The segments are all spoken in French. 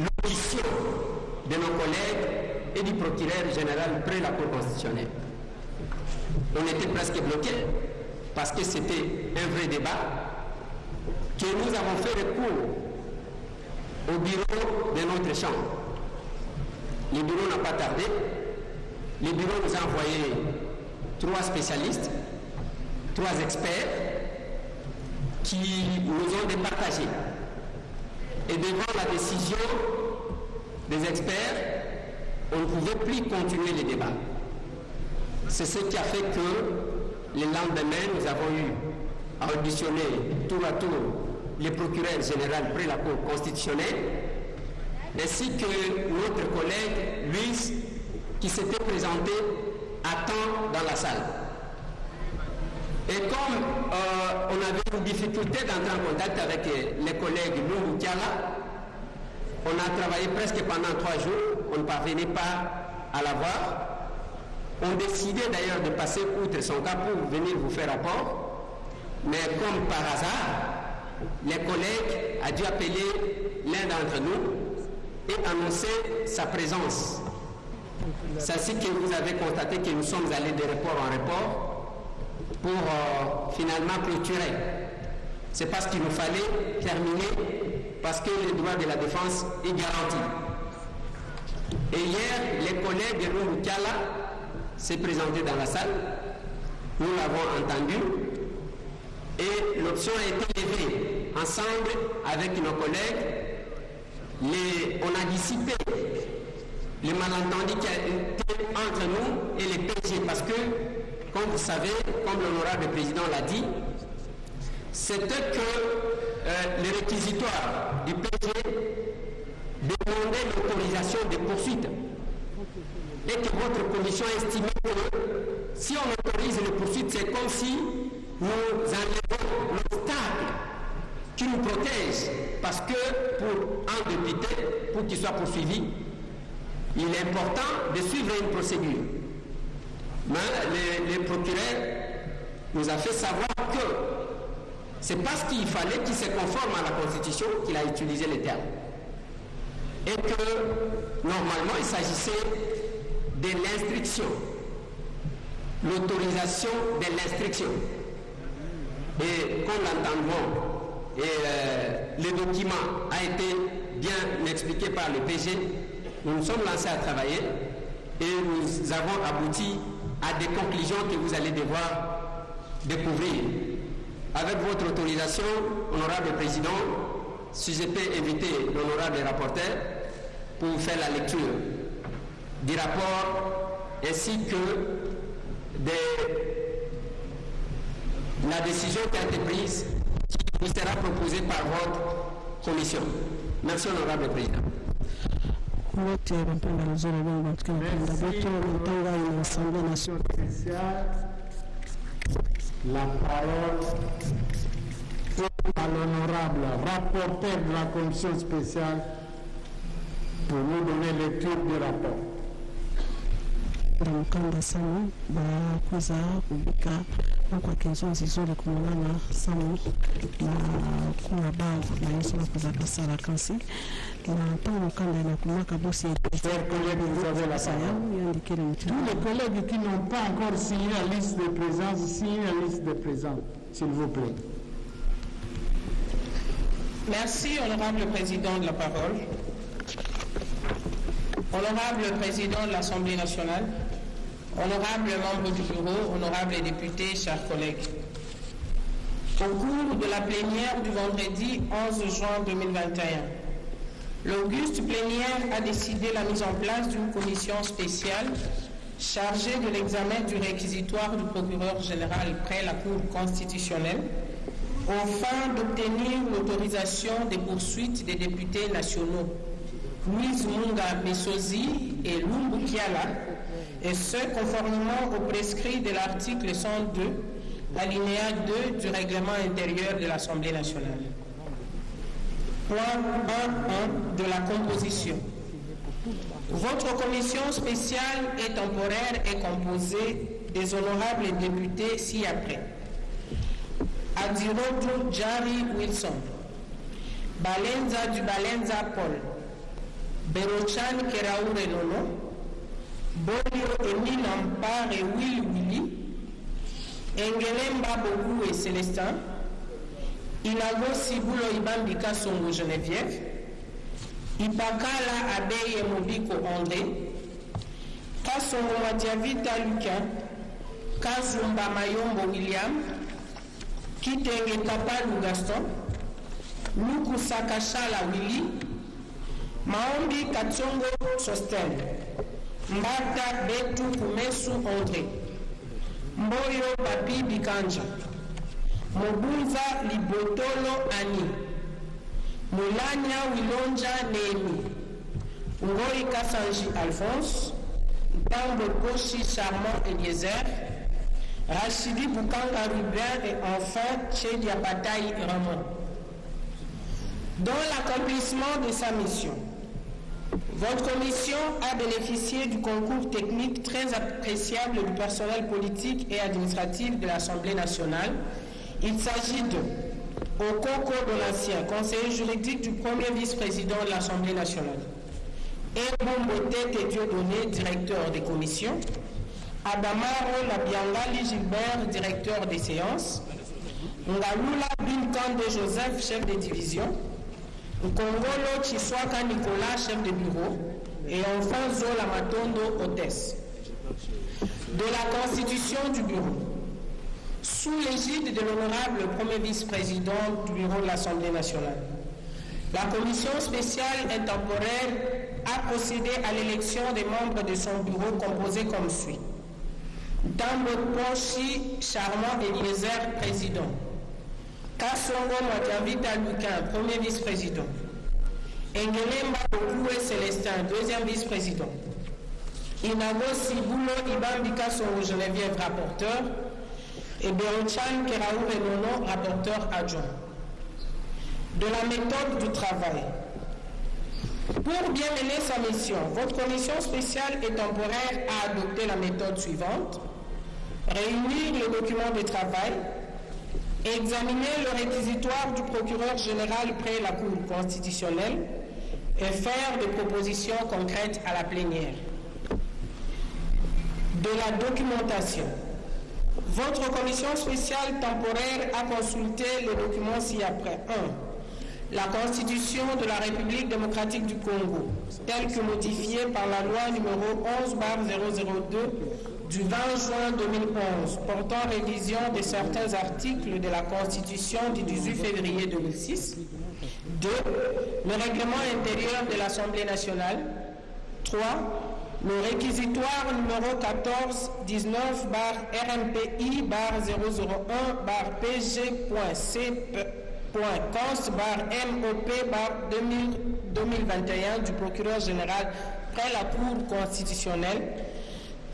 l'audition de nos collègues et du procureur général près la Cour constitutionnelle. On était presque bloqués parce que c'était un vrai débat, que nous avons fait recours au bureau de notre chambre. Le bureau n'a pas tardé. Le bureau nous a envoyé 3 spécialistes, 3 experts qui nous ont départagé. Et devant la décision des experts, on ne pouvait plus continuer les débats. C'est ce qui a fait que le lendemain, nous avons eu à auditionner tour à tour le procureur général près la Cour constitutionnelle, ainsi que notre collègue Luis, qui s'était présenté à temps dans la salle. Et comme on avait une difficulté d'entrer en contact avec les collègues Lungu Kiala, on a travaillé presque pendant 3 jours, on ne parvenait pas à la voir. On décidait d'ailleurs de passer outre son cas pour venir vous faire rapport, mais comme par hasard, les collègues ont dû appeler l'un d'entre nous et annoncer sa présence. C'est ainsi que vous avez constaté que nous sommes allés de report en report pour finalement clôturer. C'est parce qu'il nous fallait terminer, parce que le droit de la défense est garanti. Et hier, les collègues de Lungu Kiala s'est présenté dans la salle, nous l'avons entendu, et l'option a été levée ensemble avec nos collègues. On a dissipé les malentendus qui a été entre nous et les PG, parce que, comme vous savez, comme l'honorable président l'a dit, c'était que le réquisitoire du PG demandait l'autorisation des poursuites. Et que votre commission a estimé que si on autorise les poursuites, c'est comme si nous enlevons l'obstacle qui nous protège. Parce que pour un député, pour qu'il soit poursuivi, il est important de suivre une procédure. Mais le procureur nous a fait savoir que c'est parce qu'il fallait qu'il se conforme à la Constitution qu'il a utilisé les termes. Et que normalement il s'agissait de l'instruction, l'autorisation de l'instruction. Et comme l'entendement et le document a été bien expliqué par le PG, nous nous sommes lancés à travailler et nous avons abouti à des conclusions que vous allez devoir découvrir. Avec votre autorisation, honorable président, si je peux inviter l'honorable rapporteur pour vous faire la lecture du rapport ainsi que de la décision qui a été prise qui vous sera proposée par votre commission. Merci, honorable président. Merci. La parole à l'honorable rapporteur de la commission spéciale pour nous donner lecture du rapport. Mkanda sana kuweza kubika kwa kenzo nzizuri kumulana sana na kuna bao na yesu na kuza kasara kansi na tangu mkanda na kumaka bosi chers collègues, vous avez la parole. Tous les collègues qui n'ont pas encore signé la liste de présence, signez la liste de présents, s'il vous plaît. Merci, honorable président de la parole. Honorable président de l'Assemblée nationale, honorable membre du bureau, honorables députés, chers collègues. Au cours de la plénière du vendredi 11 juin 2021, l'auguste plénière a décidé la mise en place d'une commission spéciale chargée de l'examen du réquisitoire du procureur général près la Cour constitutionnelle aux fins d'obtenir l'autorisation des poursuites des députés nationaux Luis Munga Messozi et Lungu Kiala, et ce conformément au prescrit de l'article 102, alinéa 2 du règlement intérieur de l'Assemblée nationale. Point 1.1 de la composition. Votre commission spéciale et temporaire est composée des honorables députés ci-après. Adirodou Jari Wilson, Balenza du Balenza Paul, Berochan Keraoure Nono, Bolio Emile Ampar et Willy, Engelemba Bogu et Célestin, Inago Sibulo Ibambika Songo Geneviève, Ipakala Abeye Mobiko André, Kasongo Madiavita Lucas, Kazumba Mayombo William, Kitenge Kapalu Gaston, Luku Sakashala Willy, Maombi Katsongo Sostel, Mbata Betu Kumesu André, Mboyo Papi Bikanja, Mobunza Libotolo Ani, Mulanya Wilonja Nemi, Ngoi Kassanji Alphonse, Tambo Koshi Charmant Eliezer, Rachidi Boukanga Rubin et enfin Chedia Bataille Ramon. Dans l'accomplissement de sa mission, votre commission a bénéficié du concours technique très appréciable du personnel politique et administratif de l'Assemblée nationale. Il s'agit de Okoko Donatien, conseiller juridique du premier vice-président de l'Assemblée nationale, Ebombote Dieudonné, directeur des commissions, Adamaro Labiangali Gilbert, directeur des séances, Ngalula Binkande Joseph, chef de division, Nkongolo Chiswaka Nicolas, chef de bureau, et enfin Zola Matondo, hôtesse. De la constitution du bureau, sous l'égide de l'honorable premier vice-président du bureau de l'Assemblée nationale, la commission spéciale et temporaire a procédé à l'élection des membres de son bureau composé comme suit. Tambo Ponchi Charmant Eliezer, président. Kassongo Madiavita Luquin, premier vice-président. Engelemba Bokoué Célestin, deuxième vice-président. Inago Sibulo Ibambika Songo Geneviève, rapporteur. Et Berochan Keraoure Nono, rapporteur adjoint. De la méthode du travail. Pour bien mener sa mission, votre commission spéciale et temporaire a adopté la méthode suivante. Réunir le document de travail, examiner le réquisitoire du procureur général près la Cour constitutionnelle et faire des propositions concrètes à la plénière. De la documentation. Votre commission spéciale temporaire a consulté les documents ci-après. 1. La Constitution de la République démocratique du Congo, telle que modifiée par la loi numéro 11/002 du 20 juin 2011, portant révision de certains articles de la Constitution du 18 février 2006. 2. Le règlement intérieur de l'Assemblée nationale. 3. Le réquisitoire numéro 14-19-RMPI/001-PG.C.const/MOP/2021 du procureur général près la Cour constitutionnelle,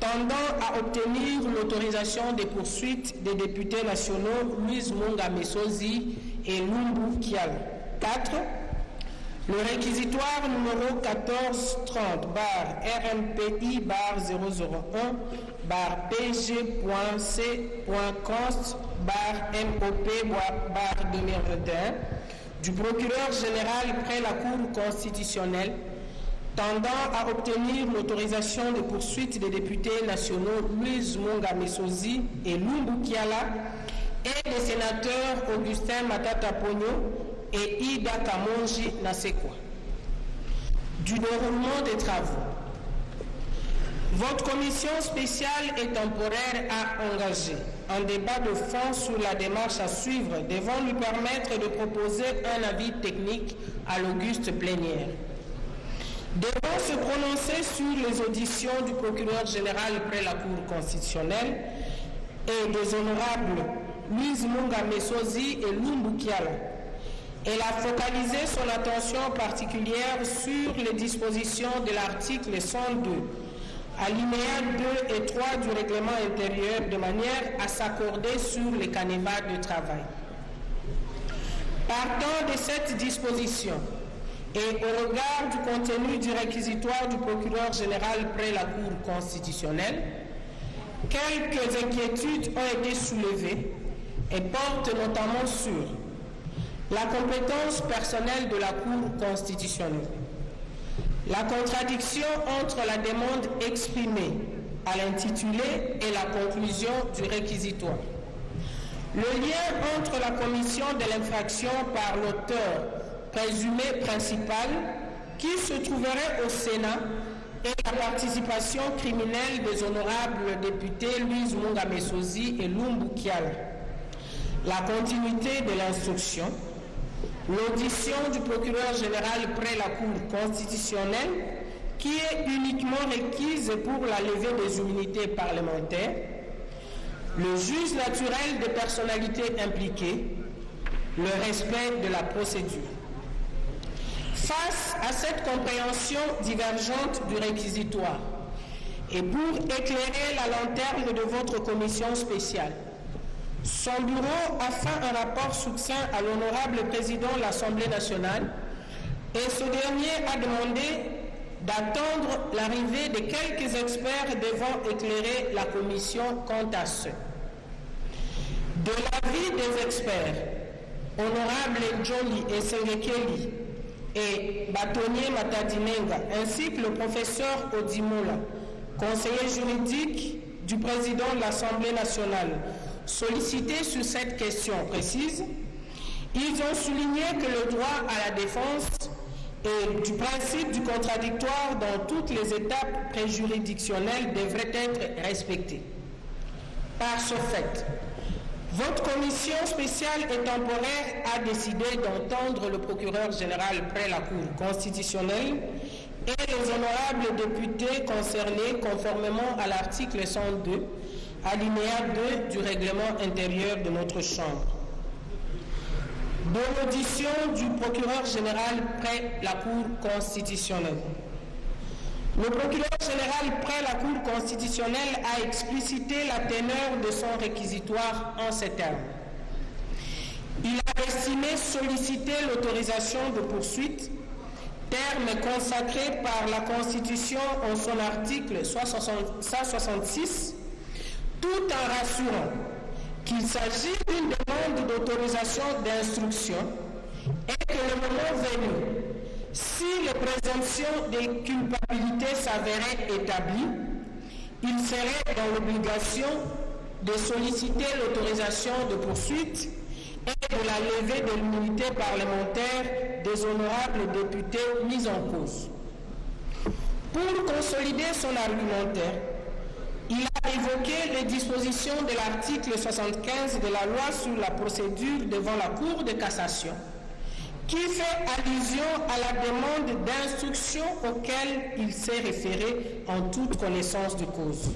tendant à obtenir l'autorisation des poursuites des députés nationaux Louise Munga Messozi et Lumbu Kial. 4. Le réquisitoire numéro 1430-RMPI/001-PG.C.const/MOP/2021 du procureur général près la Cour constitutionnelle, tendant à obtenir l'autorisation de poursuite des députés nationaux Louise Munga Messozi et Lumbu Kiala et des sénateurs Augustin Matata Pogno et Ida Kamonji Nasekwa. Du déroulement des travaux. Votre commission spéciale et temporaire a engagé un débat de fond sur la démarche à suivre devant lui permettre de proposer un avis technique à l'auguste plénière. Devant se prononcer sur les auditions du procureur général près la Cour constitutionnelle et des honorables Louise Munga Messozi et Lumbu Kiala, elle a focalisé son attention particulière sur les dispositions de l'article 102, alinéas 2 et 3 du règlement intérieur, de manière à s'accorder sur les canevas de travail. Partant de cette disposition et au regard du contenu du réquisitoire du procureur général près la Cour constitutionnelle, quelques inquiétudes ont été soulevées et portent notamment sur la compétence personnelle de la Cour constitutionnelle, La contradiction entre la demande exprimée à l'intitulé et la conclusion du réquisitoire. Le lien entre la commission de l'infraction par l'auteur présumé principal qui se trouverait au Sénat et la participation criminelle des honorables députés Louise Munga Messozi et Lumbu Kiala. La continuité de l'instruction, l'audition du procureur général près la Cour constitutionnelle qui est uniquement requise pour la levée des immunités parlementaires, le juge naturel des personnalités impliquées, le respect de la procédure. Face à cette compréhension divergente du réquisitoire et pour éclairer la lanterne de votre commission spéciale, son bureau a fait un rapport succinct à l'honorable président de l'Assemblée nationale et ce dernier a demandé d'attendre l'arrivée de quelques experts devant éclairer la commission quant à ce. De l'avis des experts, honorable Johnny Esengekeli et bâtonnier Matadinenga, ainsi que le professeur Odimola, conseiller juridique du président de l'Assemblée nationale, sollicités sur cette question précise, ils ont souligné que le droit à la défense et du principe du contradictoire dans toutes les étapes préjuridictionnelles devrait être respecté. Par ce fait, votre commission spéciale et temporaire a décidé d'entendre le procureur général près la Cour constitutionnelle et les honorables députés concernés conformément à l'article 102, alinéa 2 du règlement intérieur de notre Chambre. De l'audition du procureur général près la Cour constitutionnelle. Le procureur général près la Cour constitutionnelle a explicité la teneur de son réquisitoire en ces termes. Il a estimé solliciter l'autorisation de poursuite, terme consacré par la Constitution en son article 166, tout en rassurant qu'il s'agit d'une demande d'autorisation d'instruction et que le moment venu, si les présomptions de culpabilité s'avéraient établies, il serait dans l'obligation de solliciter l'autorisation de poursuite et de la levée de l'immunité parlementaire des honorables députés mis en cause. Pour consolider son argumentaire, il a évoqué les dispositions de l'article 75 de la loi sur la procédure devant la Cour de cassation, qui fait allusion à la demande d'instruction auquel il s'est référé en toute connaissance de cause.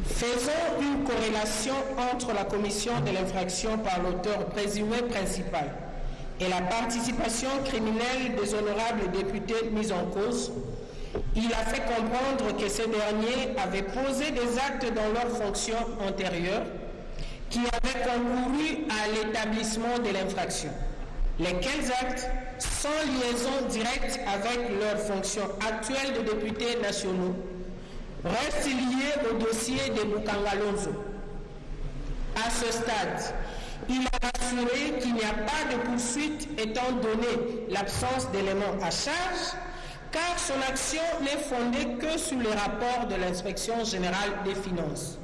Faisons une corrélation entre la commission de l'infraction par l'auteur présumé principal et la participation criminelle des honorables députés mis en cause. Il a fait comprendre que ces derniers avaient posé des actes dans leurs fonctions antérieures qui avaient concouru à l'établissement de l'infraction, lesquels actes, sans liaison directe avec leurs fonctions actuelles de députés nationaux, restent liés au dossier de Bukangalonzo. À ce stade, il a assuré qu'il n'y a pas de poursuite étant donné l'absence d'éléments à charge, car son action n'est fondée que sur les rapports de l'inspection générale des finances.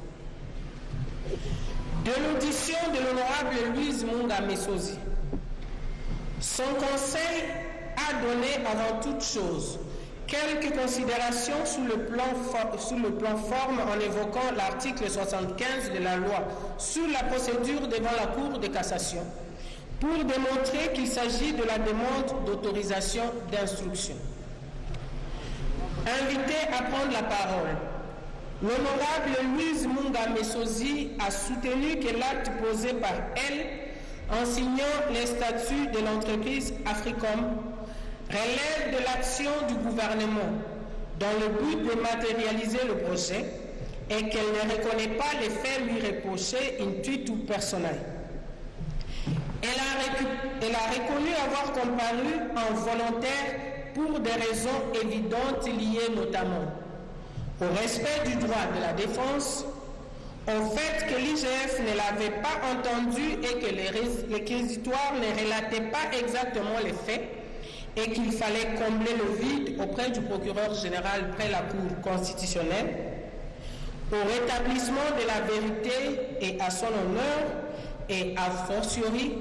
De l'audition de l'honorable Louise Munga Messozi, son conseil a donné avant toute chose quelques considérations sur le plan forme en évoquant l'article 75 de la loi sur la procédure devant la Cour de cassation pour démontrer qu'il s'agit de la demande d'autorisation d'instruction. Invité à prendre la parole, l'honorable Louise Munga Messozi a soutenu que l'acte posé par elle en signant les statuts de l'entreprise Africom relève de l'action du gouvernement dans le but de matérialiser le projet et qu'elle ne reconnaît pas les faits lui reprochés intuitu personnel. Elle a reconnu avoir comparu en volontaire pour des raisons évidentes liées notamment au respect du droit de la défense, au fait que l'IGF ne l'avait pas entendu et que les réquisitoires ne relataient pas exactement les faits, et qu'il fallait combler le vide auprès du procureur général près la Cour constitutionnelle, au rétablissement de la vérité et à son honneur, et a fortiori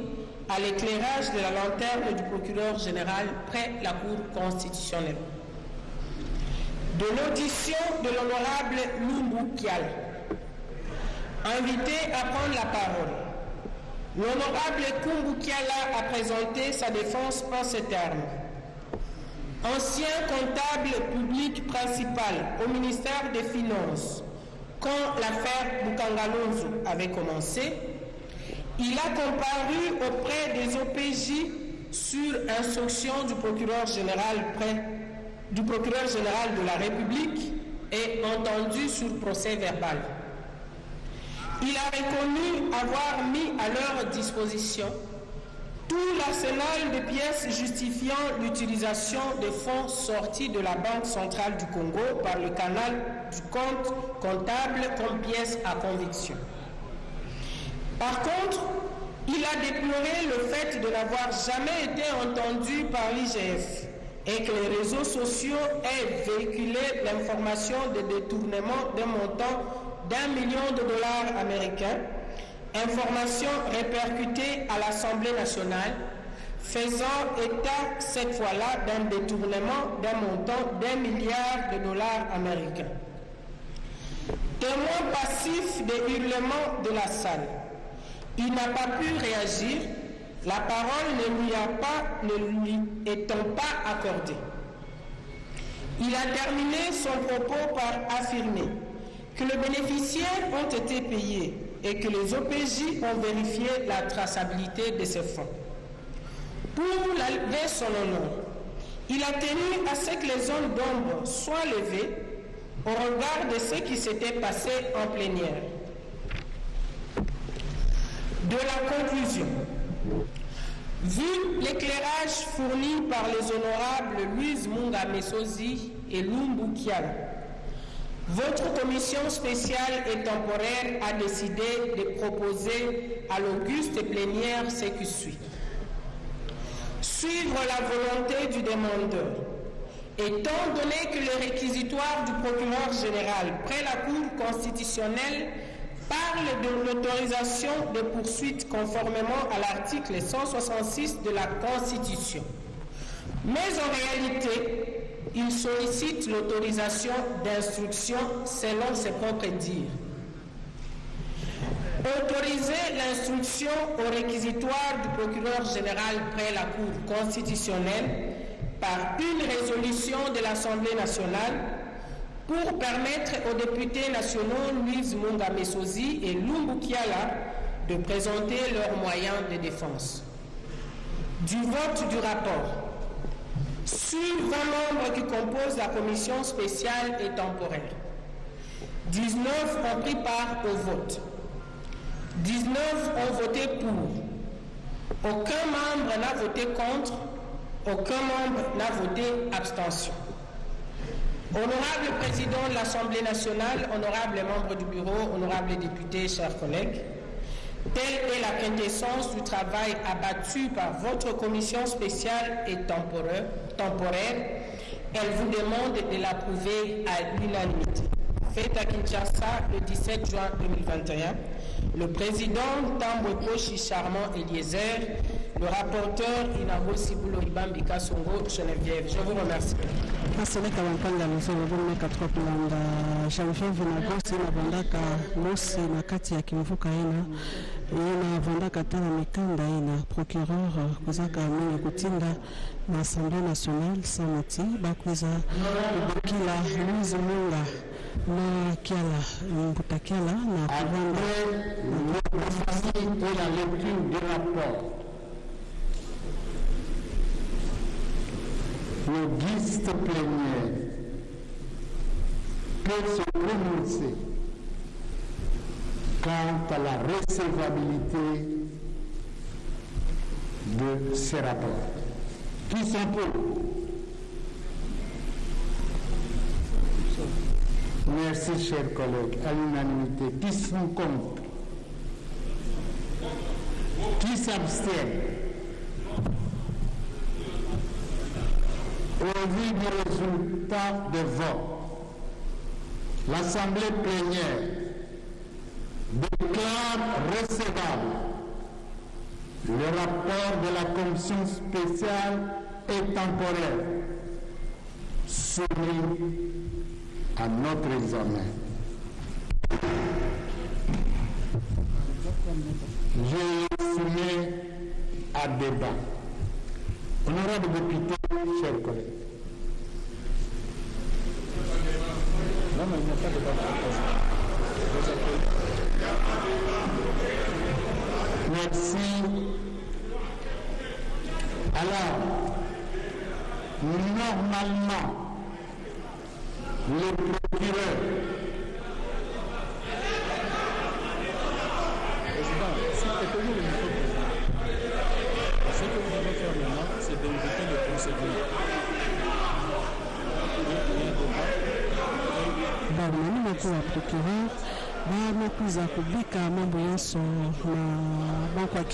à l'éclairage de la lanterne du procureur général près la Cour constitutionnelle. De l'audition de l'honorable Lumbu Kiala, invité à prendre la parole, l'honorable Lumbu Kiala a présenté sa défense en ces termes. Ancien comptable public principal au ministère des Finances, quand l'affaire Bukangalonzo avait commencé, il a comparu auprès des OPJ sur instruction du procureur général de la République et entendu sur procès verbal. Il a reconnu avoir mis à leur disposition tout l'arsenal de pièces justifiant l'utilisation des fonds sortis de la Banque centrale du Congo par le canal du compte comptable comme pièce à conviction. Par contre, il a déploré le fait de n'avoir jamais été entendu par l'IGF et que les réseaux sociaux aient véhiculé l'information de détournement d'un montant d'1 million de dollars américains, information répercutée à l'Assemblée nationale, faisant état cette fois-là d'un détournement d'un montant d'1 milliard de dollars américains. Témoin passif des hurlements de la salle, il n'a pas pu réagir, la parole ne lui étant pas accordée. Il a terminé son propos par affirmer que les bénéficiaires ont été payés et que les OPJ ont vérifié la traçabilité de ces fonds. Pour lever son honneur, il a tenu à ce que les zones d'ombre soient levées au regard de ce qui s'était passé en plénière. De la conclusion, vu l'éclairage fourni par les honorables Louise Munga Messozi et Lumbu Kiala, votre commission spéciale et temporaire a décidé de proposer à l'auguste plénière ce qui suit. Suivre la volonté du demandeur, étant donné que le réquisitoire du procureur général près la Cour constitutionnelle parle de l'autorisation de poursuites conformément à l'article 166 de la Constitution. Mais en réalité, il sollicite l'autorisation d'instruction selon ses propres dires. Autoriser l'instruction au réquisitoire du procureur général près la Cour constitutionnelle par une résolution de l'Assemblée nationale pour permettre aux députés nationaux Louise Munga Messozi et Lumbu Kiala de présenter leurs moyens de défense. Du vote du rapport, sur 20 membres qui composent la commission spéciale et temporaire, 19 ont pris part au vote, 19 ont voté pour, aucun membre n'a voté contre, aucun membre n'a voté abstention. Honorable Président de l'Assemblée nationale, honorables membres du bureau, honorables députés, chers collègues, telle est la quintessence du travail abattu par votre commission spéciale et temporaire. Elle vous demande de l'approuver à l'unanimité. Fait à Kinshasa le 17 juin 2021, le président Tambwe Poshi Charmant Eliezer, le rapporteur Inabo Sibulo Ibambika Songo Geneviève. Je vous remercie. Asante kawampanga mzee bwana katropi landa Geneviève na bosi na bandaka mosi na kati ya kimvuka ina vandaka tana mikanda ina procureur kuzaka mwenye kutinda na Assemblée nationale samati bakuza bakila Louise Munga na Kiala Mbuta Kiala na kuvanda et la lecture du rapport. L'auguste plénière peut se prononcer quant à la recevabilité de ces rapports. Qui sont pour? Merci, chers collègues. À l'unanimité. Qui sont contre? Qui s'abstiennent? Au vu du résultat des votes, l'Assemblée plénière déclare recevable le rapport de la commission spéciale et temporaire soumis à notre examen. Je soumets à débat. Honorable député, chers collègues. Non, mais il n'y a pas de débat. Merci. Alors, normalement, le procureur. Président, s'il te plaît, le micro président. Ce que vous devez faire maintenant, c'est d'inviter le procédure. Nani mkuu wa procureur wamekuza kubika mambo yaso na banko ya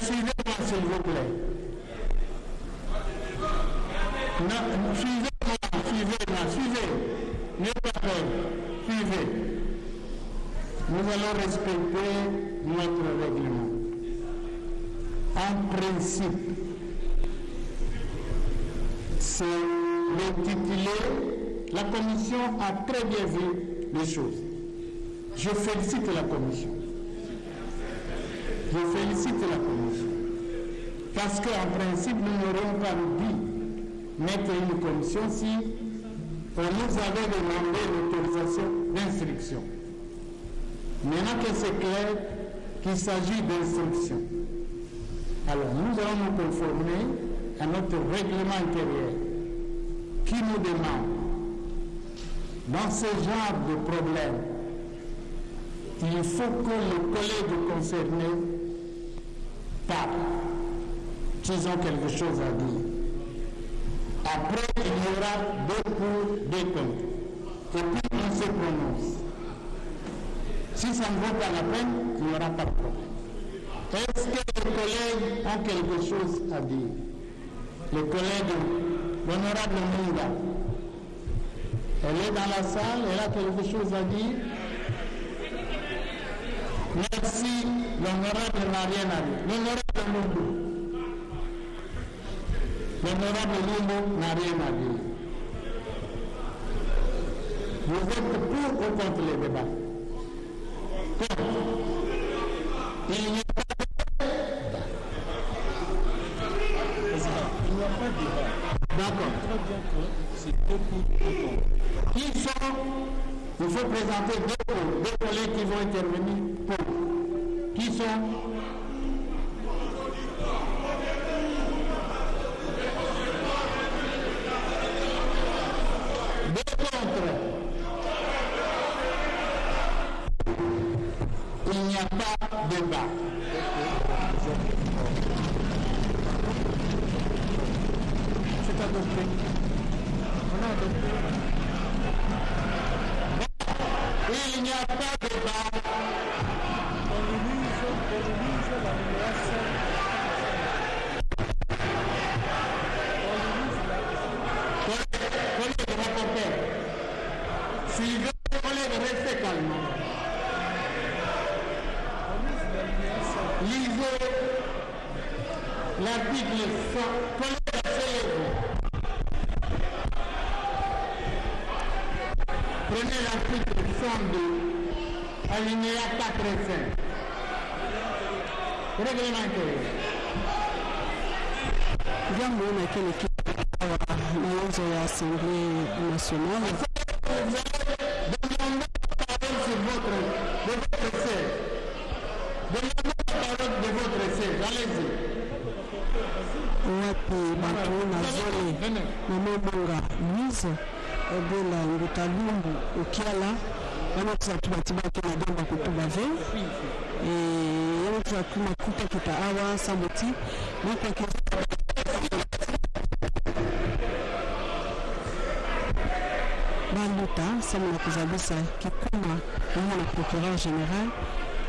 Suivez-moi s'il vous plaît. Suivez. Suivez. Nous allons respecter notre règlement. En principe, c'est l'intitulé. La commission a très bien vu les choses. Je félicite la commission. Parce qu'en principe, nous n'aurions pas dû mettre une commission si on nous avait demandé l'autorisation d'instruction. Maintenant que c'est clair qu'il s'agit d'instruction, alors nous allons nous conformer à notre règlement intérieur qui nous demande, dans ce genre de problème, il faut que les collègues concernés parlent, qu'ils ont quelque chose à dire. Après, il y aura deux pour, deux contre. Et puis on se prononce. Si ça ne vaut pas la peine, il n'y aura pas de problème. Est-ce que les collègues ont quelque chose à dire? Les collègues, l'honorable Munga, elle est dans la salle, elle a quelque chose à dire? Merci, l'honorable n'a rien à dire. L'honorable Lumbo n'a rien à dire. Vous êtes pour ou contre les débats? Contre. Il n'y a pas de débat. Il n'y a pas de débat. D'accord. Très bien que c'est deux pour ou contre. Qui sont? Il faut présenter deux collègues qui vont intervenir pour. Qui sont? Deux contre. Il n'y a pas de débat. C'est adopté. On a adopté. Il n'y a pas de débat. On révise la numération. Collègues rapporteurs, suivez les collègues, restez calmes. Lisez l'article 100. Collègues, asseyez-vous. Prenez l'article 102, alinéa 4 et 5. Règlement intérieur. jambo na kile kitu maelezo ya Assemblée nationale. Wapi batu na zole na mabonga mizo ebela ngutalumbu ukiala wana tusatubatiba kena gamba kutuba ve yana tuakuma kuta kita awa samoti mwaka baluta samuna kuzabisa kikuma mwana na procureur général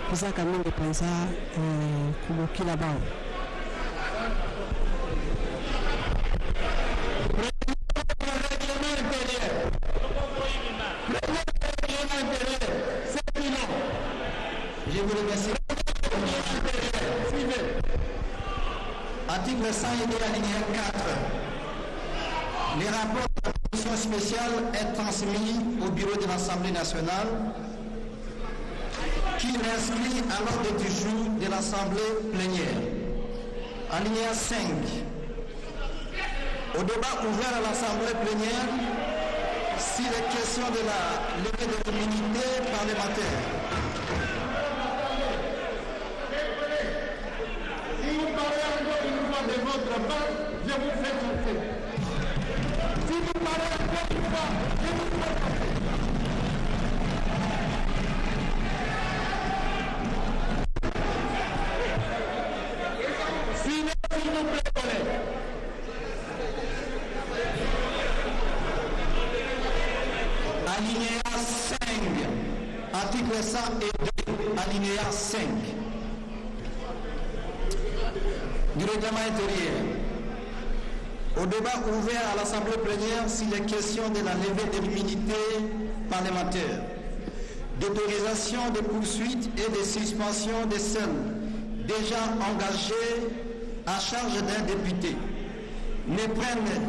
kuzaka mingi penza kubukila bao. 301 alinéa 4. Les rapports de la commission spéciale est transmis au bureau de l'Assemblée nationale qui l'inscrit à l'ordre du jour de l'Assemblée plénière. Alinéa 5. Au débat ouvert à l'Assemblée plénière, s'il est question de la levée de l'immunité parlementaire. Si vous parlez encore une fois de votre part, je vous fais sortir. Si vous parlez encore une fois, je vous fais sortir. S'il vous plaît, collègues. Alinéa 5, article 102, alinéa 5 du règlement intérieur. Au débat ouvert à l'Assemblée plénière s'il est question de la levée de l'immunité parlementaire, d'autorisation de poursuites et de suspension de celles déjà engagées à charge d'un député, ne prennent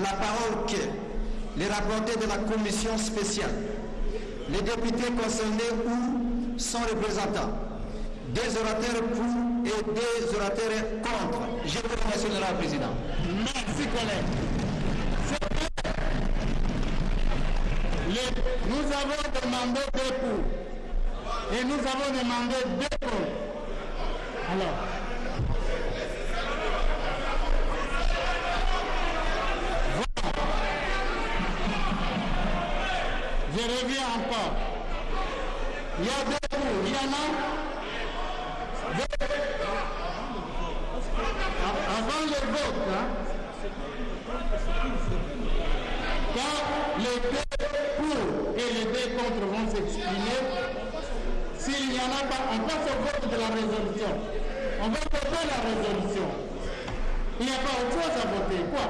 la parole que les rapporteurs de la commission spéciale, les députés concernés ou son représentant, des orateurs pour et des orateurs contre. Je vous remercie, Monsieur le Président. Merci, collègue. Nous avons demandé 2 pour et nous avons demandé 2 contre. Alors, je reviens encore. Il y a 2 pour. Il y en a 2. Avant le vote, hein, quand les 2 pour et les 2 contre vont s'exprimer, s'il n'y en a pas, on passe au vote de la résolution. On va voter la résolution. Il n'y a pas autre chose à voter. Quoi?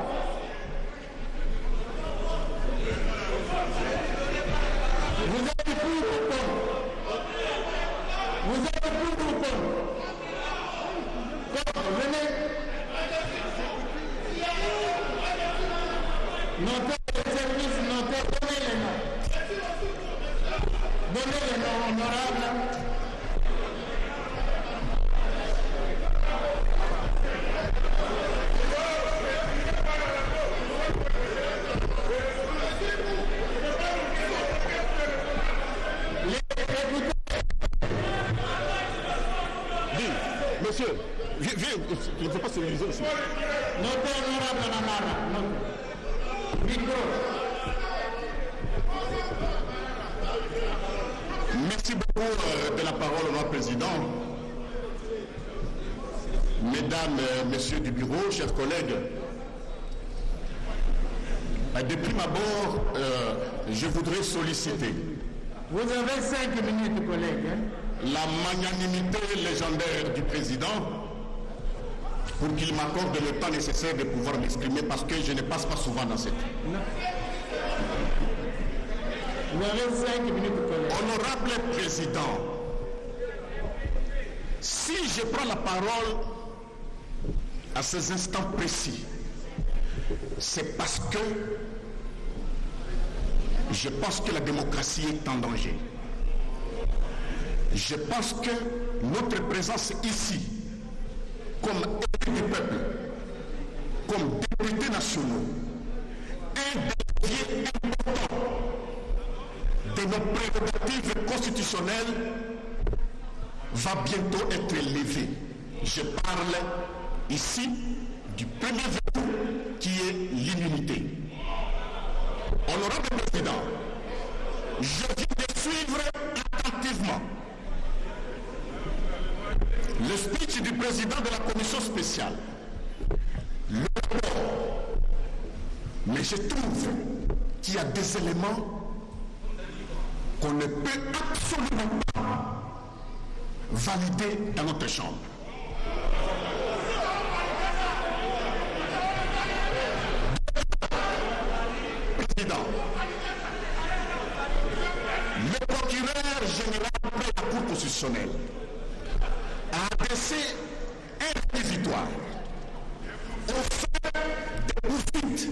Vous êtes pour ou contre? Vous êtes pour ou contre? Venez. Notez les services, notez, donnez les noms. Donnez les noms honorables. Monsieur, viens, il ne faut pas se liser aussi. Notez honorable Namara. Micro. Merci beaucoup de la parole, mon président. Mesdames, messieurs du bureau, chers collègues, de prime abord, je voudrais solliciter. Vous avez 5 minutes, collègues. Hein? La magnanimité légendaire du président pour qu'il m'accorde le temps nécessaire de pouvoir m'exprimer parce que je ne passe pas souvent dans cette. Vous avez 5 minutes, collègue. Honorable président, si je prends la parole à ces instants précis, c'est parce que je pense que la démocratie est en danger. Je pense que notre présence ici, comme élu du peuple, comme députés nationaux, un des leviers importants de nos prérogatives constitutionnelles va bientôt être levé. Je parle ici du premier verrou qui est l'immunité. Honorable Président, je viens de suivre attentivement le speech du président de la commission spéciale, le rapport, mais je trouve qu'il y a des éléments qu'on ne peut absolument pas valider dans notre chambre. Président, le procureur général de la Cour constitutionnelle a adressé un réquisitoire ont fait des poursuites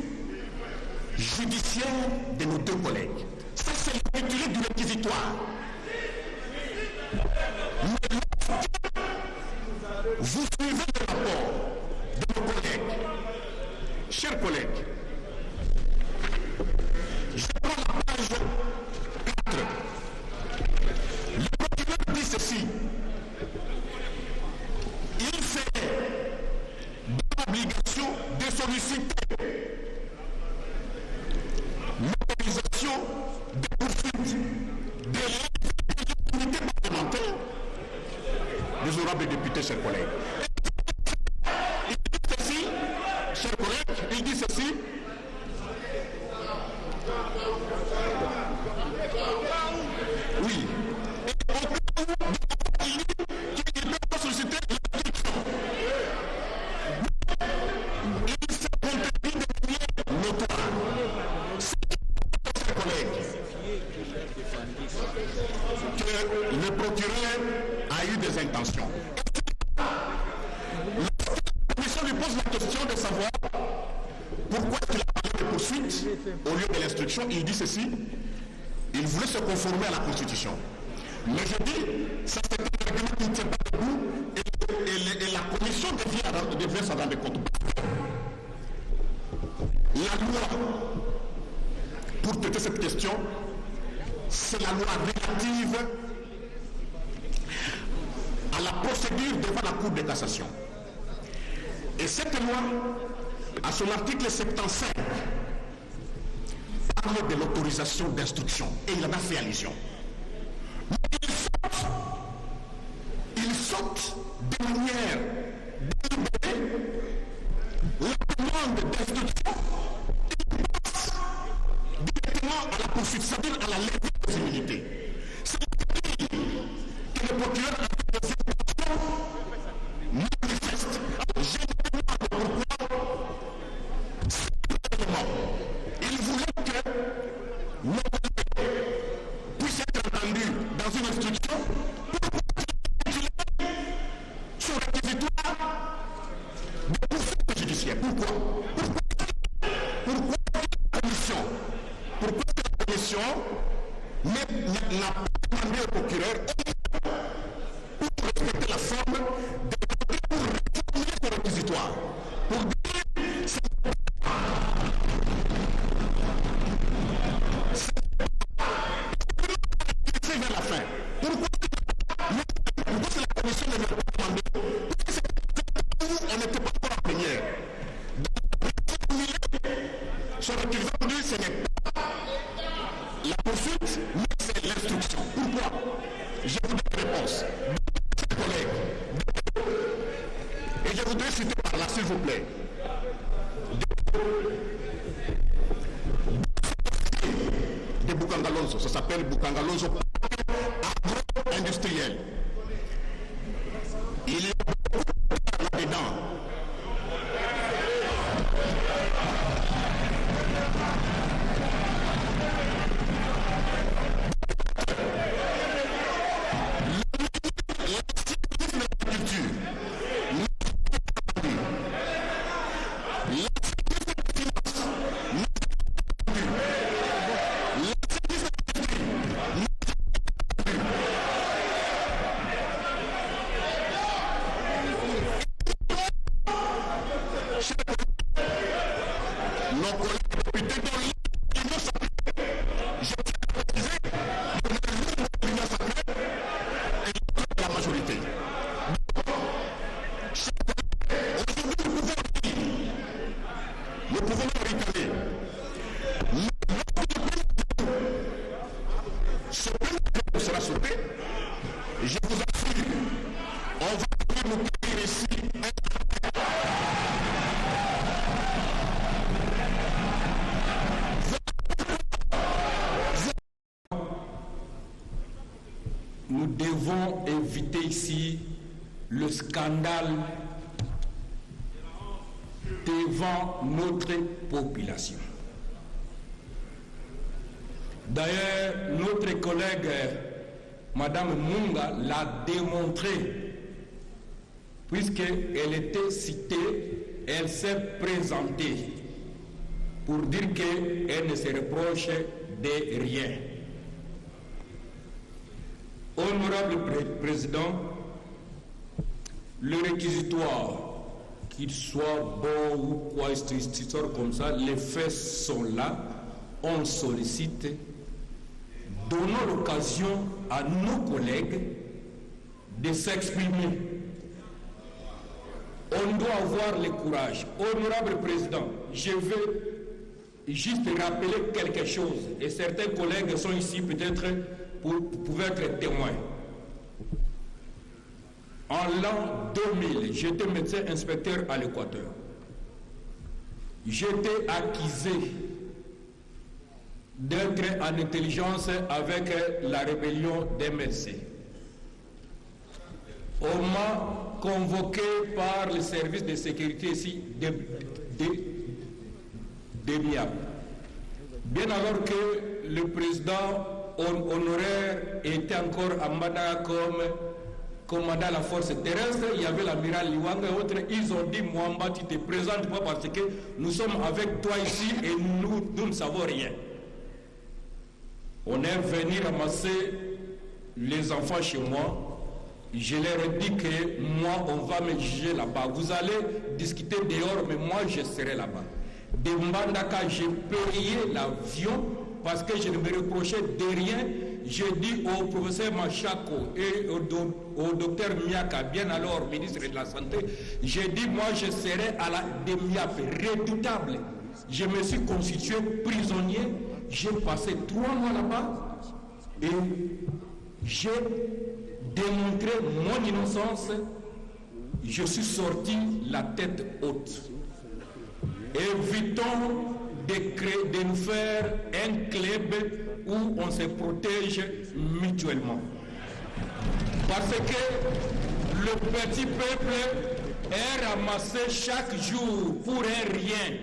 judiciaires de nos deux collègues. Ça, c'est l'intitulé du réquisitoire. Mais vous suivez le rapport de nos collègues. Chers collègues, je prends la page 4. Le procureur dit ceci. Il fait dans l'obligation de solliciter l'autorisation de poursuite de l'immunité parlementaire des honorables députés, chers collègues. Il dit ceci, chers collègues, il dit ceci. Oui. Il ne peut pas solliciter l'instruction. Il s'est contenu de manière notoire. Chers collègues, que le procureur a eu des intentions. La commission lui pose la question de savoir pourquoi il a parlé de poursuite au lieu de l'instruction. Il dit ceci. Il voulait se conformer à la Constitution. Mais je dis, ça c'est un argument qui ne tient pas debout et la commission devrait s'en rendre compte. La loi, pour traiter cette question, c'est la loi relative à la procédure devant la Cour de cassation. Et cette loi, à son article 75, parle de l'autorisation d'instruction et il en a fait allusion. Mais il saute de manière délibérée la demande d'instruction et il passe directement à la poursuite, c'est-à-dire à la levée des immunités. C'est-à-dire que le procureur a des intentions manifestes. Je ne sais pas pourquoi il voulait que nos collègues puissent être entendus dans une instruction pour continuer sur le réquisitoire de poursuite judiciaire. Pourquoi la commission n'a pas demandé au procureur pour respecter la forme de pour réformer ce réquisitoire, pour dire c'est vers la fin. Pourquoi c'est la commission ne l'a pas demandé? Parce que on n'était pas encore en plénière. Sur le réquisitoire, ce n'est pas la poursuite, mais c'est l'instruction. Pourquoi? Je vous donne une réponse. Chers collègues, et je voudrais citer par là, s'il vous plaît. De Bukangalonso, ça s'appelle Bukangalonso agro-industriel. Il y a beaucoup là-dedans. Nous devons éviter ici le scandale devant notre population. D'ailleurs, notre collègue Madame Munga l'a démontré, puisqu'elle était citée elle s'est présentée pour dire qu'elle ne se reproche de rien. Honorable Président, le réquisitoire, qu'il soit bon ou quoi, cette histoire comme ça, les faits sont là, on sollicite, donnons l'occasion à nos collègues de s'exprimer. On doit avoir le courage. Honorable Président, je veux juste rappeler quelque chose, et certains collègues sont ici peut-être pour pouvoir être témoins. En l'an 2000, j'étais médecin inspecteur à l'Équateur. J'étais accusé d'être en intelligence avec la rébellion des MLC. On m'a convoqué par le service de sécurité ici de MIAP. Bien alors que le président honoraire était encore en mandat comme commandant la force terrestre, il y avait l'amiral Liwanga et autres, ils ont dit Mwamba, tu te présentes pas parce que nous sommes avec toi ici et nous ne savons rien. On est venu ramasser les enfants chez moi. Je leur ai dit que moi, on va me juger là-bas. Vous allez discuter dehors, mais moi, je serai là-bas. De Mbandaka, j'ai payé l'avion parce que je ne me reprochais de rien. J'ai dit au professeur Machako et au docteur Miaka, bien alors ministre de la Santé, j'ai dit moi je serai à la DEMIAP, redoutable. Je me suis constitué prisonnier, j'ai passé 3 mois là-bas et j'ai démontré mon innocence. Je suis sorti la tête haute. Évitons de nous faire un club où on se protège mutuellement. Parce que le petit peuple est ramassé chaque jour pour un rien,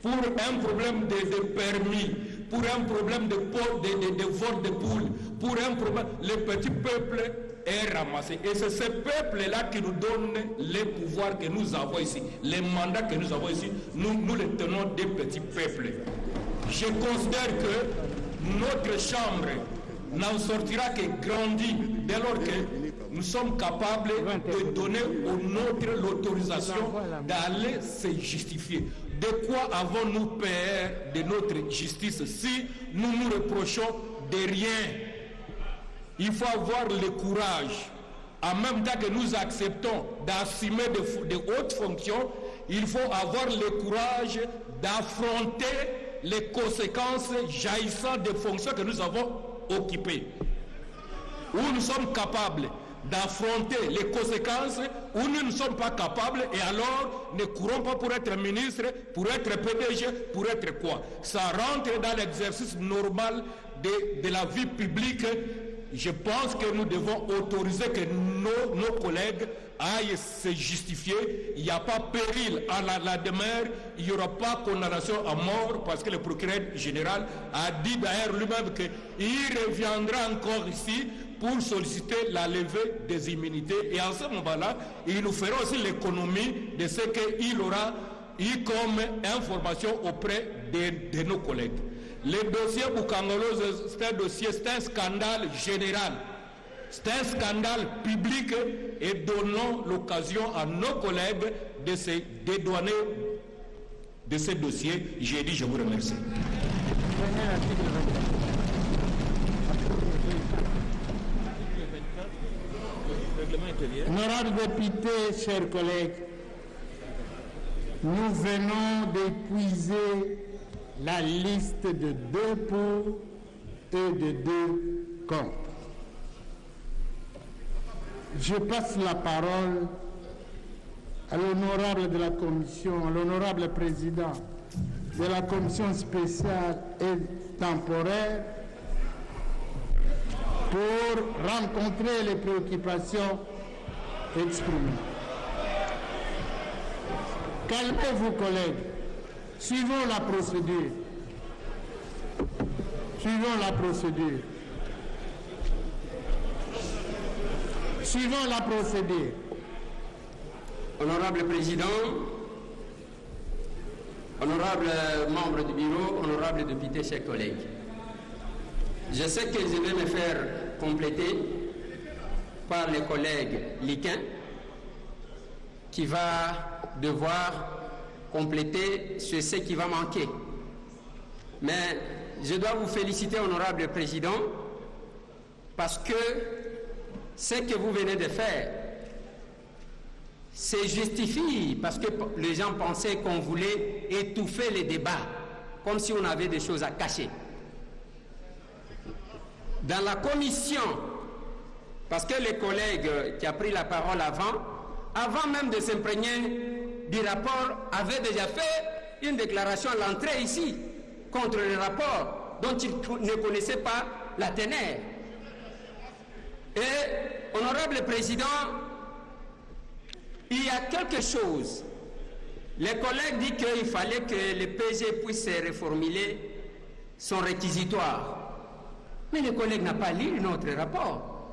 pour un problème de permis, pour un problème de vol de poules, pour un problème, le petit peuple est ramassé. Et c'est ce peuple-là qui nous donne les pouvoirs que nous avons ici, les mandats que nous avons ici, nous les tenons des petits peuples. Je considère que notre chambre n'en sortira que grandie dès lors que nous sommes capables de donner aux nôtres l'autorisation d'aller se justifier. De quoi avons-nous peur de notre justice si nous nous reprochons de rien? Il faut avoir le courage. En même temps que nous acceptons d'assumer de hautes fonctions, il faut avoir le courage d'affronter les conséquences jaillissant des fonctions que nous avons occupées. Où nous sommes capables d'affronter les conséquences, où nous ne sommes pas capables, et alors ne courons pas pour être ministre, pour être PDG, pour être quoi. Ça rentre dans l'exercice normal de la vie publique. Je pense que nous devons autoriser que nos collègues aillent se justifier. Il n'y a pas péril à la demeure, il n'y aura pas condamnation à mort, parce que le procureur général a dit d'ailleurs lui-même qu'il reviendra encore ici pour solliciter la levée des immunités. Et en ce moment-là, il nous fera aussi l'économie de ce qu'il aura eu comme information auprès de nos collègues. Le dossier Bukangolo, c'est un scandale général. C'est un scandale public et donnons l'occasion à nos collègues de se dédouaner de ce dossier. J'ai dit, je vous remercie. Honorables députés, chers collègues, nous venons d'épuiser la liste de 2 pour et de 2 contre. Je passe la parole à l'honorable de la commission, à l'honorable président de la commission spéciale et temporaire pour rencontrer les préoccupations exprimées. Calmez-vous, collègues. Suivons la procédure. Suivons la procédure. Suivons la procédure. Honorable Président, honorables membres du bureau, honorables députés, chers collègues, je sais que je vais me faire compléter par les collègues Liquin qui va devoir compléter sur ce qui va manquer. Mais je dois vous féliciter, honorable président, parce que ce que vous venez de faire, c'est justifie, parce que les gens pensaient qu'on voulait étouffer les débats, comme si on avait des choses à cacher. Dans la commission, parce que les collègues qui ont pris la parole avant même de s'imprégner du rapport, avaient déjà fait une déclaration à l'entrée ici, contre le rapport dont ils ne connaissaient pas la teneur. Et, honorable président, il y a quelque chose. Les collègues disent qu'il fallait que le PG puisse reformuler son réquisitoire. Mais le collègue n'a pas lu notre rapport.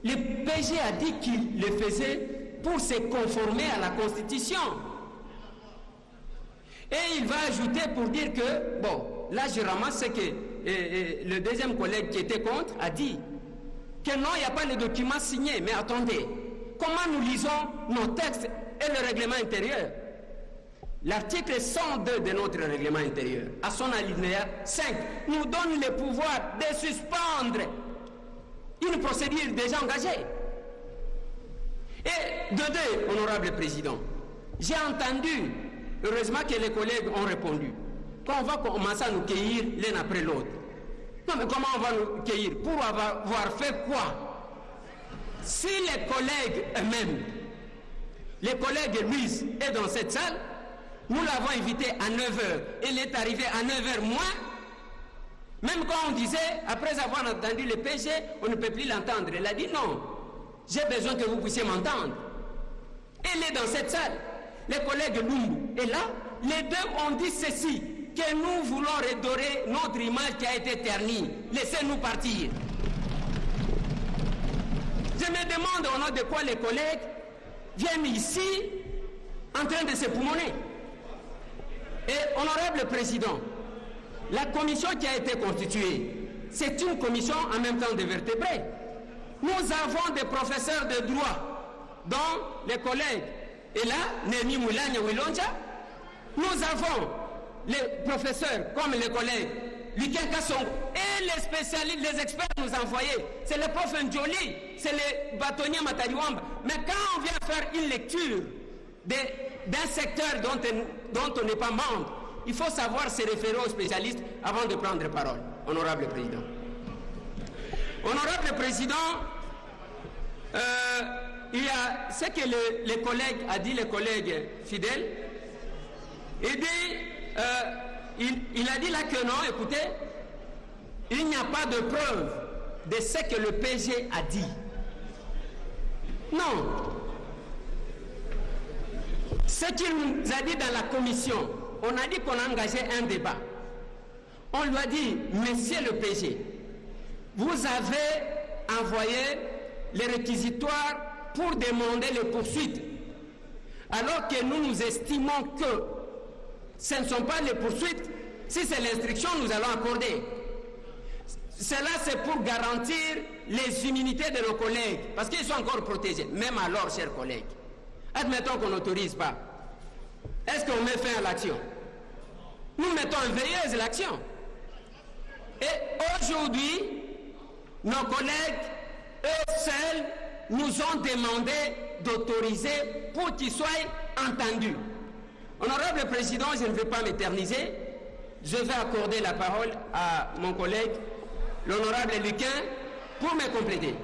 Le PG a dit qu'il le faisait pour se conformer à la Constitution. Et il va ajouter pour dire que, bon, là je ramasse ce que le deuxième collègue qui était contre a dit, que non, il n'y a pas de document signé. Mais attendez, comment nous lisons nos textes et le règlement intérieur? L'article 102 de notre règlement intérieur, à son alinéa 5, nous donne le pouvoir de suspendre une procédure déjà engagée. Et de deux, honorable président, j'ai entendu, heureusement que les collègues ont répondu, qu'on va commencer à nous cueillir l'un après l'autre. Non, mais comment on va nous cueillir? Pour avoir fait quoi? Si les collègues eux-mêmes, les collègues Louise est dans cette salle, nous l'avons invité à 9h, il est arrivé à 9h moins, même quand on disait, après avoir entendu le PG, on ne peut plus l'entendre. Il a dit non, j'ai besoin que vous puissiez m'entendre. Il est dans cette salle. Les collègues Lumbu est là, les deux ont dit ceci, que nous voulons redorer notre image qui a été ternie. Laissez-nous partir. Je me demande au nom de quoi les collègues viennent ici en train de se poumonner. Et honorable président, la commission qui a été constituée, c'est une commission en même temps de vertébrés. Nous avons des professeurs de droit, dont les collègues, et là, Némi Moulania Wilonja, nous avons les professeurs comme les collègues Luquin Kassongo et les spécialistes, les experts nous envoyés. C'est le prof Ndjoli, c'est le bâtonnier Matariwamba. Mais quand on vient faire une lecture d'un secteur dont on n'est pas membre, il faut savoir se référer aux spécialistes avant de prendre parole. Honorable président. Honorable président, il y a ce que les collègues a dit, les collègues fidèles. Il a dit là que non, écoutez, il n'y a pas de preuve de ce que le PG a dit. Non. Ce qu'il nous a dit dans la commission, on a dit qu'on a engagé un débat. On lui a dit, monsieur le PG, vous avez envoyé les réquisitoires pour demander les poursuites, alors que nous estimons que ce ne sont pas les poursuites. Si c'est l'instruction, nous allons accorder. Cela, c'est pour garantir les immunités de nos collègues, parce qu'ils sont encore protégés. Même alors, chers collègues, admettons qu'on n'autorise pas. Est-ce qu'on met fin à l'action? Nous mettons en veilleuse l'action. Et aujourd'hui, nos collègues, eux seuls, nous ont demandé d'autoriser pour qu'ils soient entendus. Honorable président, je ne vais pas m'éterniser. Je vais accorder la parole à mon collègue, l'honorable Luquin, pour me compléter.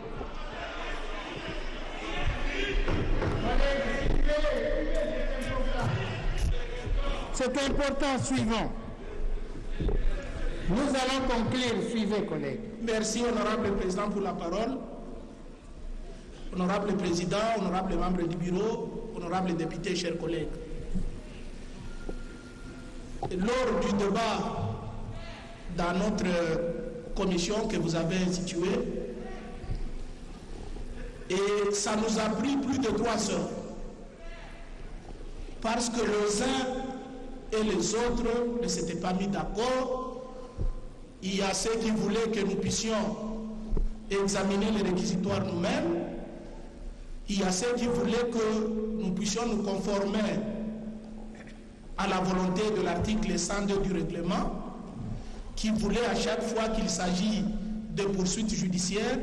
C'est important, suivant. Nous allons conclure, suivez, collègues. Merci, honorable président, pour la parole. Honorable président, honorable membre du bureau, honorable député, chers collègues. Lors du débat dans notre commission que vous avez instituée, et ça nous a pris plus de 3 heures, parce que les uns et les autres ne s'étaient pas mis d'accord. Il y a ceux qui voulaient que nous puissions examiner les réquisitoires nous-mêmes. Il y a ceux qui voulaient que nous puissions nous conformer à la volonté de l'article 102 du règlement, qui voulait à chaque fois qu'il s'agit de poursuites judiciaires,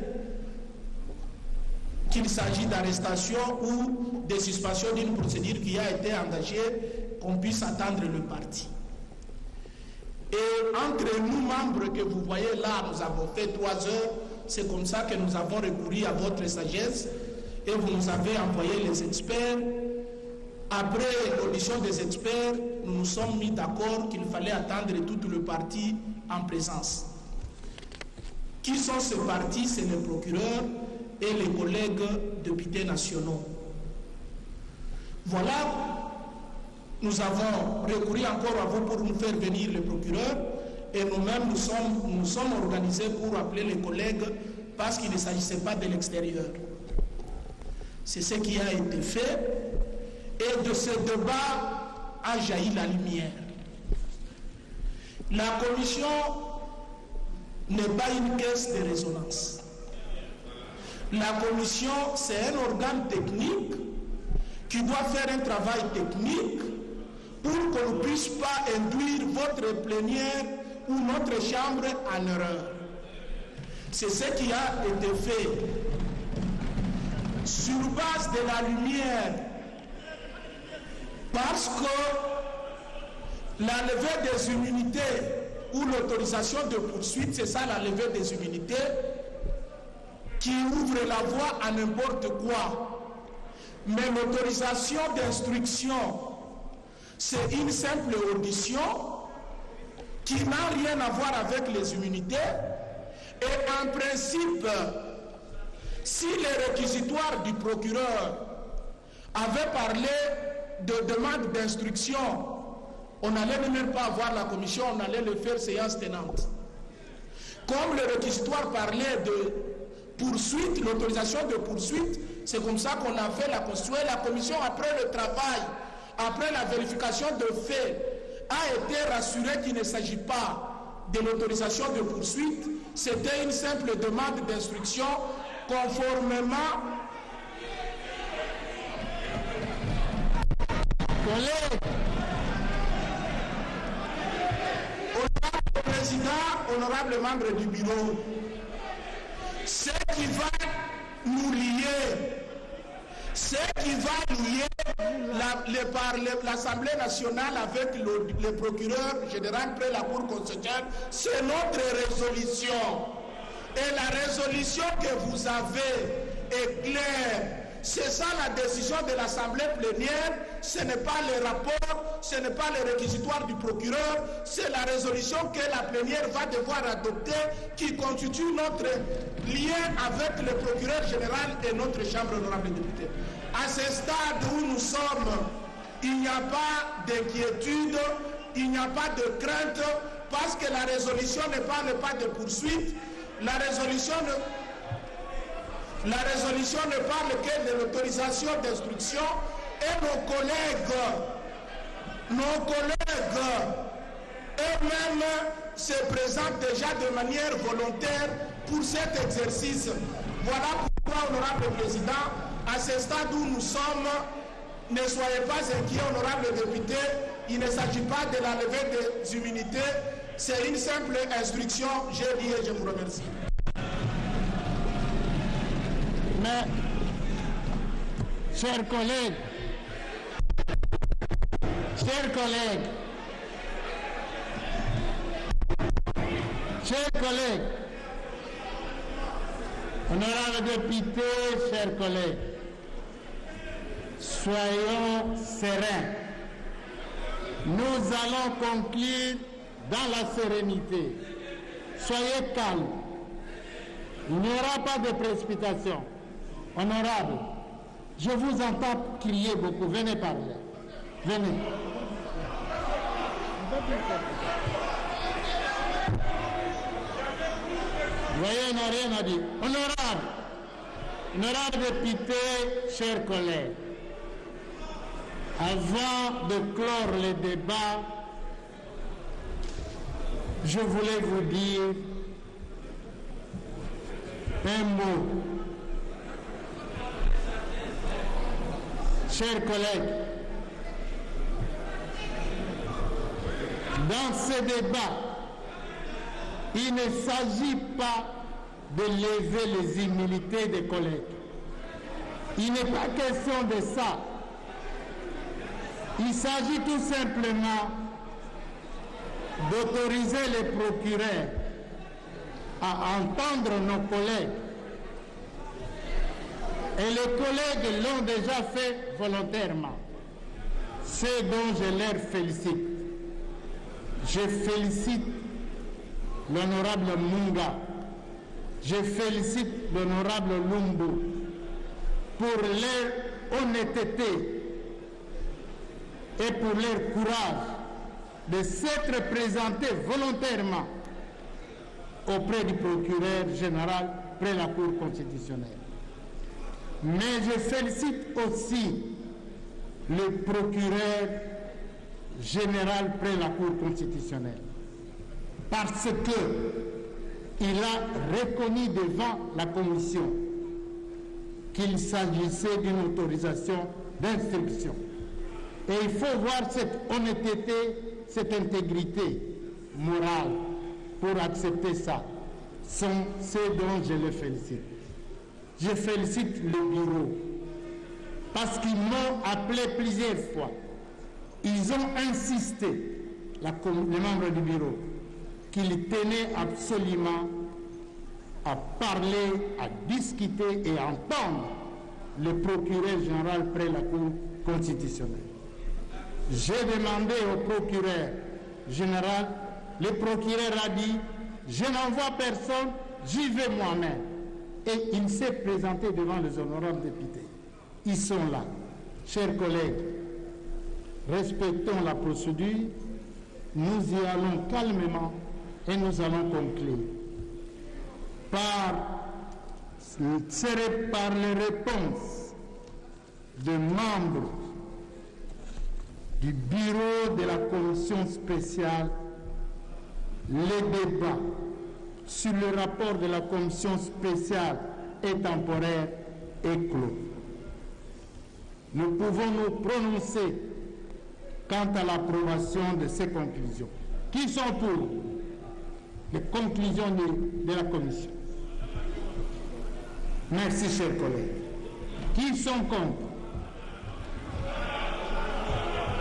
qu'il s'agit d'arrestation ou de suspension d'une procédure qui a été engagée, qu'on puisse attendre le parti. Et entre nous, membres que vous voyez là, nous avons fait 3 heures, c'est comme ça que nous avons recouru à votre sagesse et vous nous avez envoyé les experts. Après l'audition des experts, nous nous sommes mis d'accord qu'il fallait attendre tout le parti en présence. Qui sont ces partis? C'est les procureurs et les collègues députés nationaux. Voilà, nous avons recouru encore à vous pour nous faire venir les procureurs et nous-mêmes nous sommes organisés pour appeler les collègues parce qu'il ne s'agissait pas de l'extérieur. C'est ce qui a été fait et de ce débat a jailli la lumière. La commission n'est pas une caisse de résonance. La commission, c'est un organe technique qui doit faire un travail technique pour qu'on ne puisse pas induire votre plénière ou notre chambre en erreur. C'est ce qui a été fait. Sur base de la lumière, parce que la levée des immunités ou l'autorisation de poursuite, c'est ça la levée des immunités, qui ouvre la voie à n'importe quoi. Mais l'autorisation d'instruction, c'est une simple audition qui n'a rien à voir avec les immunités. Et en principe, si les réquisitoires du procureur avaient parlé de demande d'instruction, on n'allait même pas avoir la commission, on allait le faire séance tenante. Comme le réquisitoire parlait de poursuite, l'autorisation de poursuite, c'est comme ça qu'on a fait la constitution. La commission, après le travail, après la vérification de faits, a été rassurée qu'il ne s'agit pas de l'autorisation de poursuite, c'était une simple demande d'instruction conformément Honorable Président, honorable membre du bureau, ce qui va nous lier, ce qui va lier l'Assemblée nationale avec le procureur général près la Cour constitutionnelle, c'est notre résolution. Et la résolution que vous avez est claire. C'est ça la décision de l'Assemblée plénière, ce n'est pas le rapport, ce n'est pas le réquisitoire du procureur, c'est la résolution que la plénière va devoir adopter qui constitue notre lien avec le procureur général et notre Chambre honorable députée. À ce stade où nous sommes, il n'y a pas d'inquiétude, il n'y a pas de crainte, parce que la résolution ne parle pas de poursuite, la résolution ne parle que de l'autorisation d'instruction et nos collègues eux-mêmes se présentent déjà de manière volontaire pour cet exercice. Voilà pourquoi, honorable président, à ce stade où nous sommes, ne soyez pas inquiets, honorable député, il ne s'agit pas de la levée des immunités, c'est une simple instruction, j'ai dit et je vous remercie. Mais, chers collègues, honorables députés, chers collègues, soyons sereins. Nous allons conclure dans la sérénité. Soyez calmes. Il n'y aura pas de précipitation. Honorable, je vous entends crier beaucoup. Venez par là. Venez. Vous voyez, on n'a rien à dire. Honorable député, chers collègues, avant de clore le débat, je voulais vous dire un mot. Chers collègues, dans ce débat, il ne s'agit pas de lever les immunités des collègues. Il n'est pas question de ça. Il s'agit tout simplement d'autoriser les procureurs à entendre nos collègues. Et les collègues l'ont déjà fait volontairement. C'est dont je les félicite. Je félicite l'honorable Munga. Je félicite l'honorable Lumbu pour leur honnêteté et pour leur courage de s'être présentés volontairement auprès du procureur général près la Cour constitutionnelle. Mais je félicite aussi le procureur général près la Cour constitutionnelle parce qu'il a reconnu devant la commission qu'il s'agissait d'une autorisation d'instruction. Et il faut voir cette honnêteté, cette intégrité morale pour accepter ça. C'est dont je le félicite. Je félicite le bureau parce qu'ils m'ont appelé plusieurs fois. Ils ont insisté, les membres du bureau, qu'ils tenaient absolument à parler, à discuter et à entendre le procureur général près la Cour constitutionnelle. J'ai demandé au procureur général, le procureur a dit, je n'envoie personne, j'y vais moi-même. Et il s'est présenté devant les honorables députés. Ils sont là. Chers collègues, respectons la procédure, nous y allons calmement et nous allons conclure. Par les réponses de membres du bureau de la commission spéciale, les débats sur le rapport de la commission spéciale et temporaire est clos. Nous pouvons nous prononcer quant à l'approbation de ces conclusions. Qui sont pour les conclusions de la commission? Merci, chers collègues. Qui sont contre?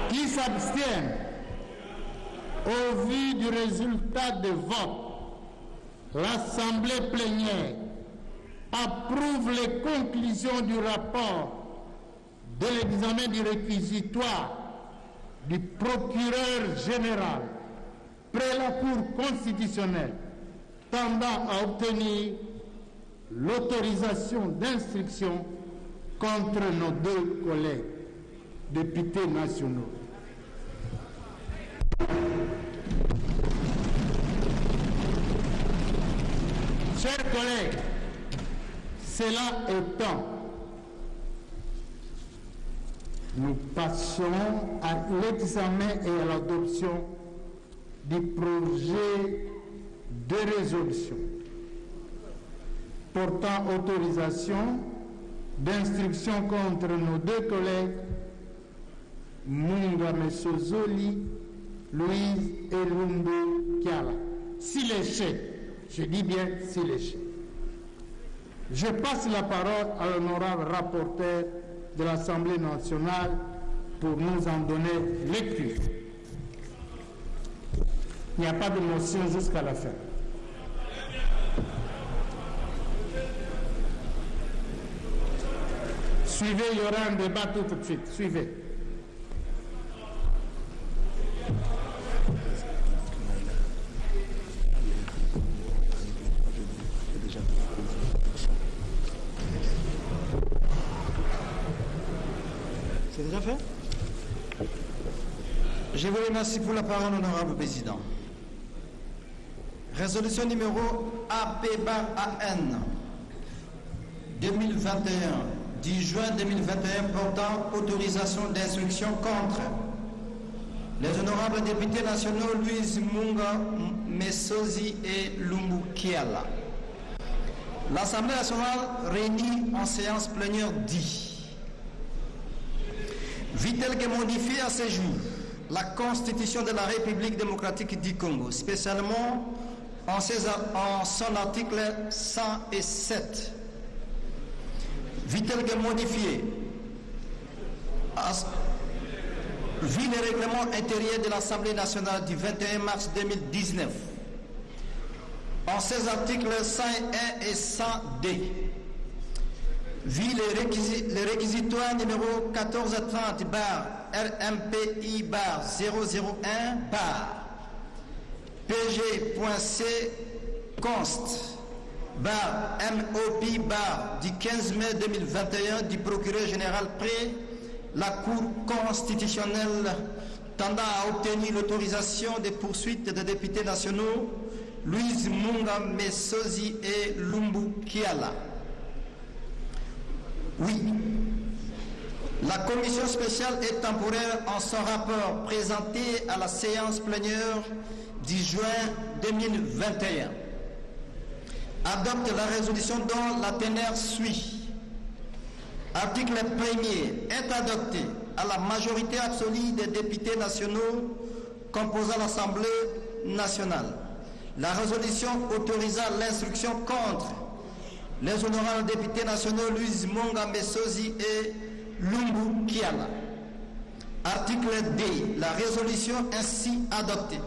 Qui s'abstiennent? Au vu du résultat des votes, l'Assemblée plénière approuve les conclusions du rapport de l'examen du réquisitoire du procureur général près la Cour constitutionnelle tendant à obtenir l'autorisation d'instruction contre nos deux collègues députés nationaux. Chers collègues, cela étant, nous passons à l'examen et à l'adoption du projet de résolution portant autorisation d'instruction contre nos deux collègues Munga Mesozoli, Louise et Lumbu Kiala. Siléché, je dis bien siléché. Je passe la parole à l'honorable rapporteur de l'Assemblée nationale pour nous en donner lecture. Il n'y a pas de motion jusqu'à la fin. Suivez, il y aura un débat tout de suite. Suivez. C'est déjà fait? Je vous remercie pour la parole, honorable président. Résolution numéro AP-AN 2021, 10 juin 2021, portant autorisation d'instruction contre Les honorables députés nationaux Louise Munga Messozi et Lumbu Kiala. L'Assemblée nationale réunie en séance plénière dit: vit-elle que modifier à ce jour la Constitution de la République démocratique du Congo, spécialement en son article 107. Vit-elle que modifier vu le règlement intérieur de l'Assemblée nationale du 21 mars 2019, en ses articles 101 et 100D, vu le réquisitoire numéro 1430 RMPI 001 PG.C const MOP du 15 mai 2021 du procureur général près la Cour constitutionnelle tendant à obtenir l'autorisation des poursuites des députés nationaux Louise Munga Messozi et Lumbu Kiala. Oui, la commission spéciale est temporaire en son rapport présenté à la séance plénière du juin 2021. Adopte la résolution dont la teneur suit. Article 1er est adopté à la majorité absolue des députés nationaux composant l'Assemblée nationale. La résolution autorisant l'instruction contre les honorables députés nationaux Louise Munga Messozi et Lumbu Kiala. Article D. La résolution ainsi adoptée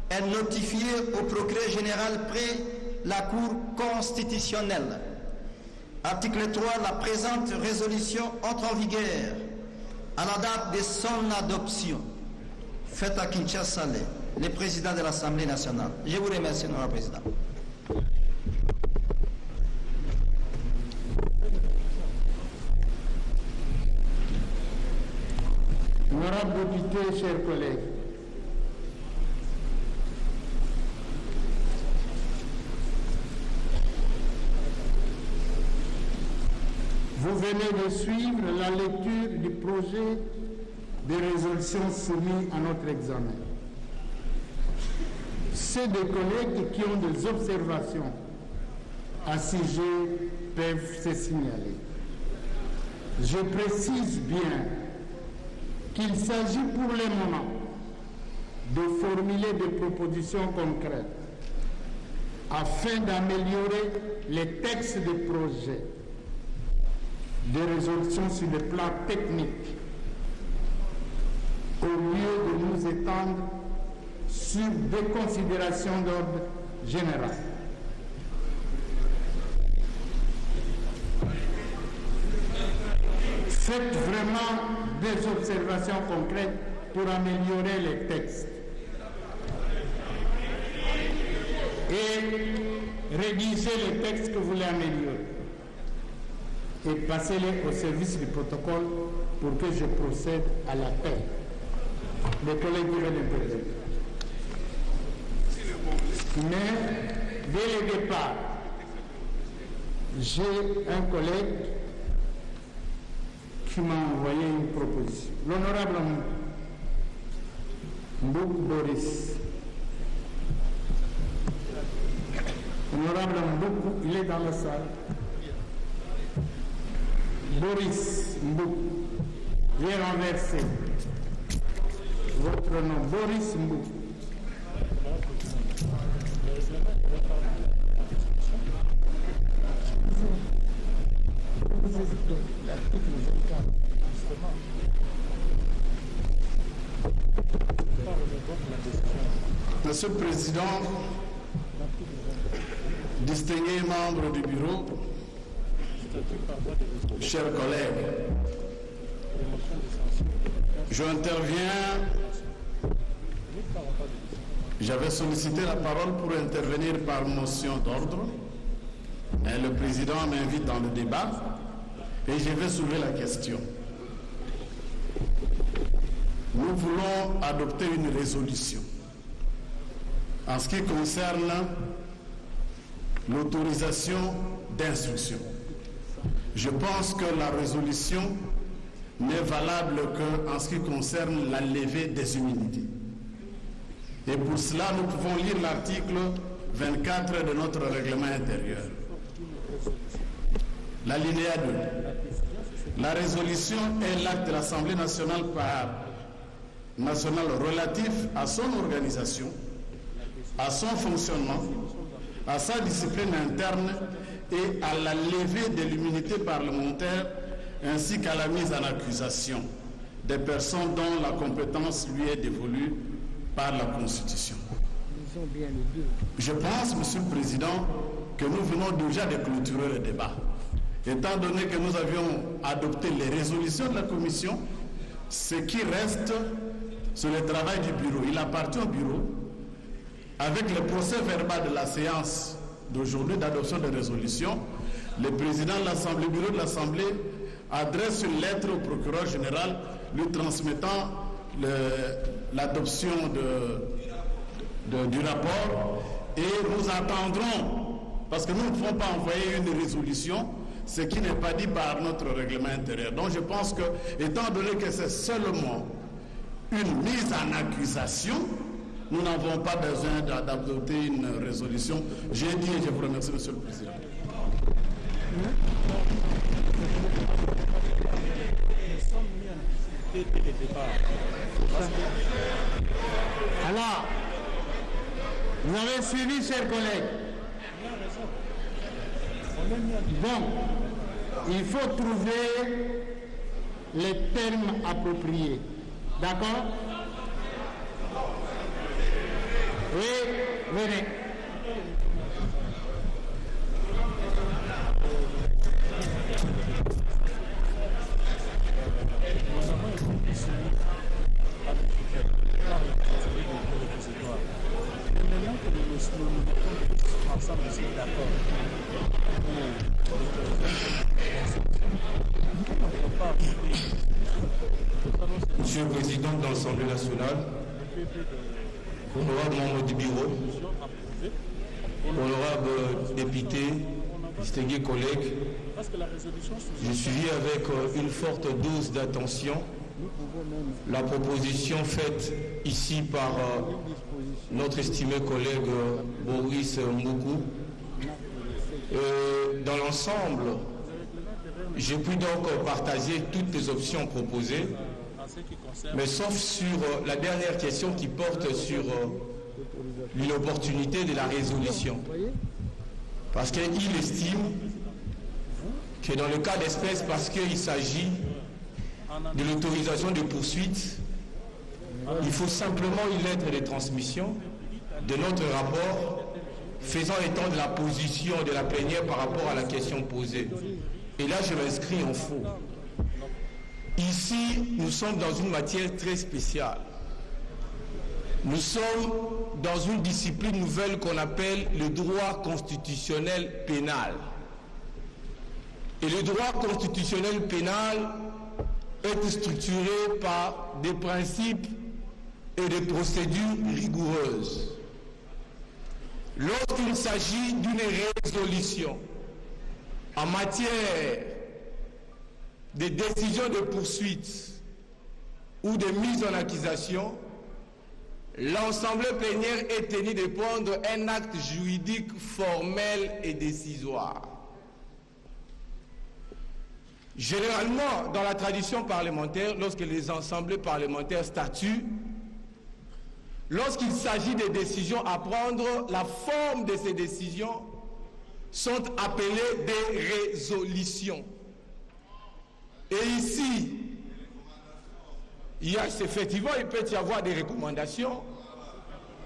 est notifiée au procureur général près la Cour constitutionnelle. Article 3. La présente résolution entre en vigueur à la date de son adoption. Faite à Kinshasa, le président de l'Assemblée nationale. Je vous remercie, Monsieur le Président. Honorables députés, chers collègues, vous venez de suivre la lecture du projet de résolution soumis à notre examen. Ceux des collègues qui ont des observations à ce sujet peuvent se signaler. Je précise bien qu'il s'agit pour le moment de formuler des propositions concrètes afin d'améliorer les textes des projets de résolution sur le plan technique, au lieu de nous étendre sur des considérations d'ordre général. Faites vraiment des observations concrètes pour améliorer les textes. Et rédigez les textes que vous voulez améliorer. Et passez-les au service du protocole pour que je procède à l'appel. Les collègues veulent intervenir. Mais dès le départ, j'ai un collègue qui m'a envoyé une proposition. L'honorable Mbouk Boris. Honorable Mbouk, il est dans la salle. Boris Mbouk, j'ai renversé votre nom, Boris Mbouk. Monsieur le Président, distingués membres du bureau, chers collègues, j'interviens. J'avais sollicité la parole pour intervenir par motion d'ordre, mais le président m'invite dans le débat et je vais soulever la question. Nous voulons adopter une résolution en ce qui concerne l'autorisation d'instruction. Je pense que la résolution n'est valable qu'en ce qui concerne la levée des immunités. Et pour cela, nous pouvons lire l'article 24 de notre règlement intérieur. L'alinéa 2. La résolution est l'acte de l'Assemblée nationale relatif à son organisation, à son fonctionnement, à sa discipline interne et à la levée de l'immunité parlementaire ainsi qu'à la mise en accusation des personnes dont la compétence lui est dévolue par la Constitution. Je pense, Monsieur le Président, que nous venons déjà de clôturer le débat. Étant donné que nous avions adopté les résolutions de la Commission, ce qui reste, c'est le travail du bureau. Il appartient au bureau, avec le procès verbal de la séance d'aujourd'hui d'adoption de résolutions, le président de l'Assemblée, le bureau de l'Assemblée, adresse une lettre au procureur général lui transmettant l'adoption du rapport, et nous attendrons, parce que nous ne pouvons pas envoyer une résolution, ce qui n'est pas dit par notre règlement intérieur. Donc je pense que, étant donné que c'est seulement une mise en accusation, nous n'avons pas besoin d'adopter une résolution. J'ai dit et je vous remercie, Monsieur le Président. Alors, vous avez suivi, chers collègues. Donc, il faut trouver les termes appropriés. D'accord? Oui, venez. Monsieur le Président de l'Assemblée nationale, honorable membre du bureau, honorable député, distingués collègues, j'ai suivi avec une forte dose d'attention la proposition faite ici par notre estimé collègue Boris Mboukou. Dans l'ensemble, j'ai pu donc partager toutes les options proposées, mais sauf sur la dernière question qui porte sur l'inopportunité de la résolution. Parce qu'il estime que dans le cas d'espèce, parce qu'il s'agit de l'autorisation de poursuite, il faut simplement une lettre de transmission de notre rapport faisant état de la position de la plénière par rapport à la question posée. Et là, je m'inscris en faux. Ici, nous sommes dans une matière très spéciale. Nous sommes dans une discipline nouvelle qu'on appelle le droit constitutionnel pénal. Et le droit constitutionnel pénal est structuré par des principes et des procédures rigoureuses. Lorsqu'il s'agit d'une résolution en matière de décision de poursuite ou de mise en accusation, l'Assemblée plénière est tenue de prendre un acte juridique formel et décisoire. Généralement, dans la tradition parlementaire, lorsque les assemblées parlementaires statuent, lorsqu'il s'agit de décisions à prendre, la forme de ces décisions sont appelées des résolutions. Et ici, effectivement, il peut y avoir des recommandations,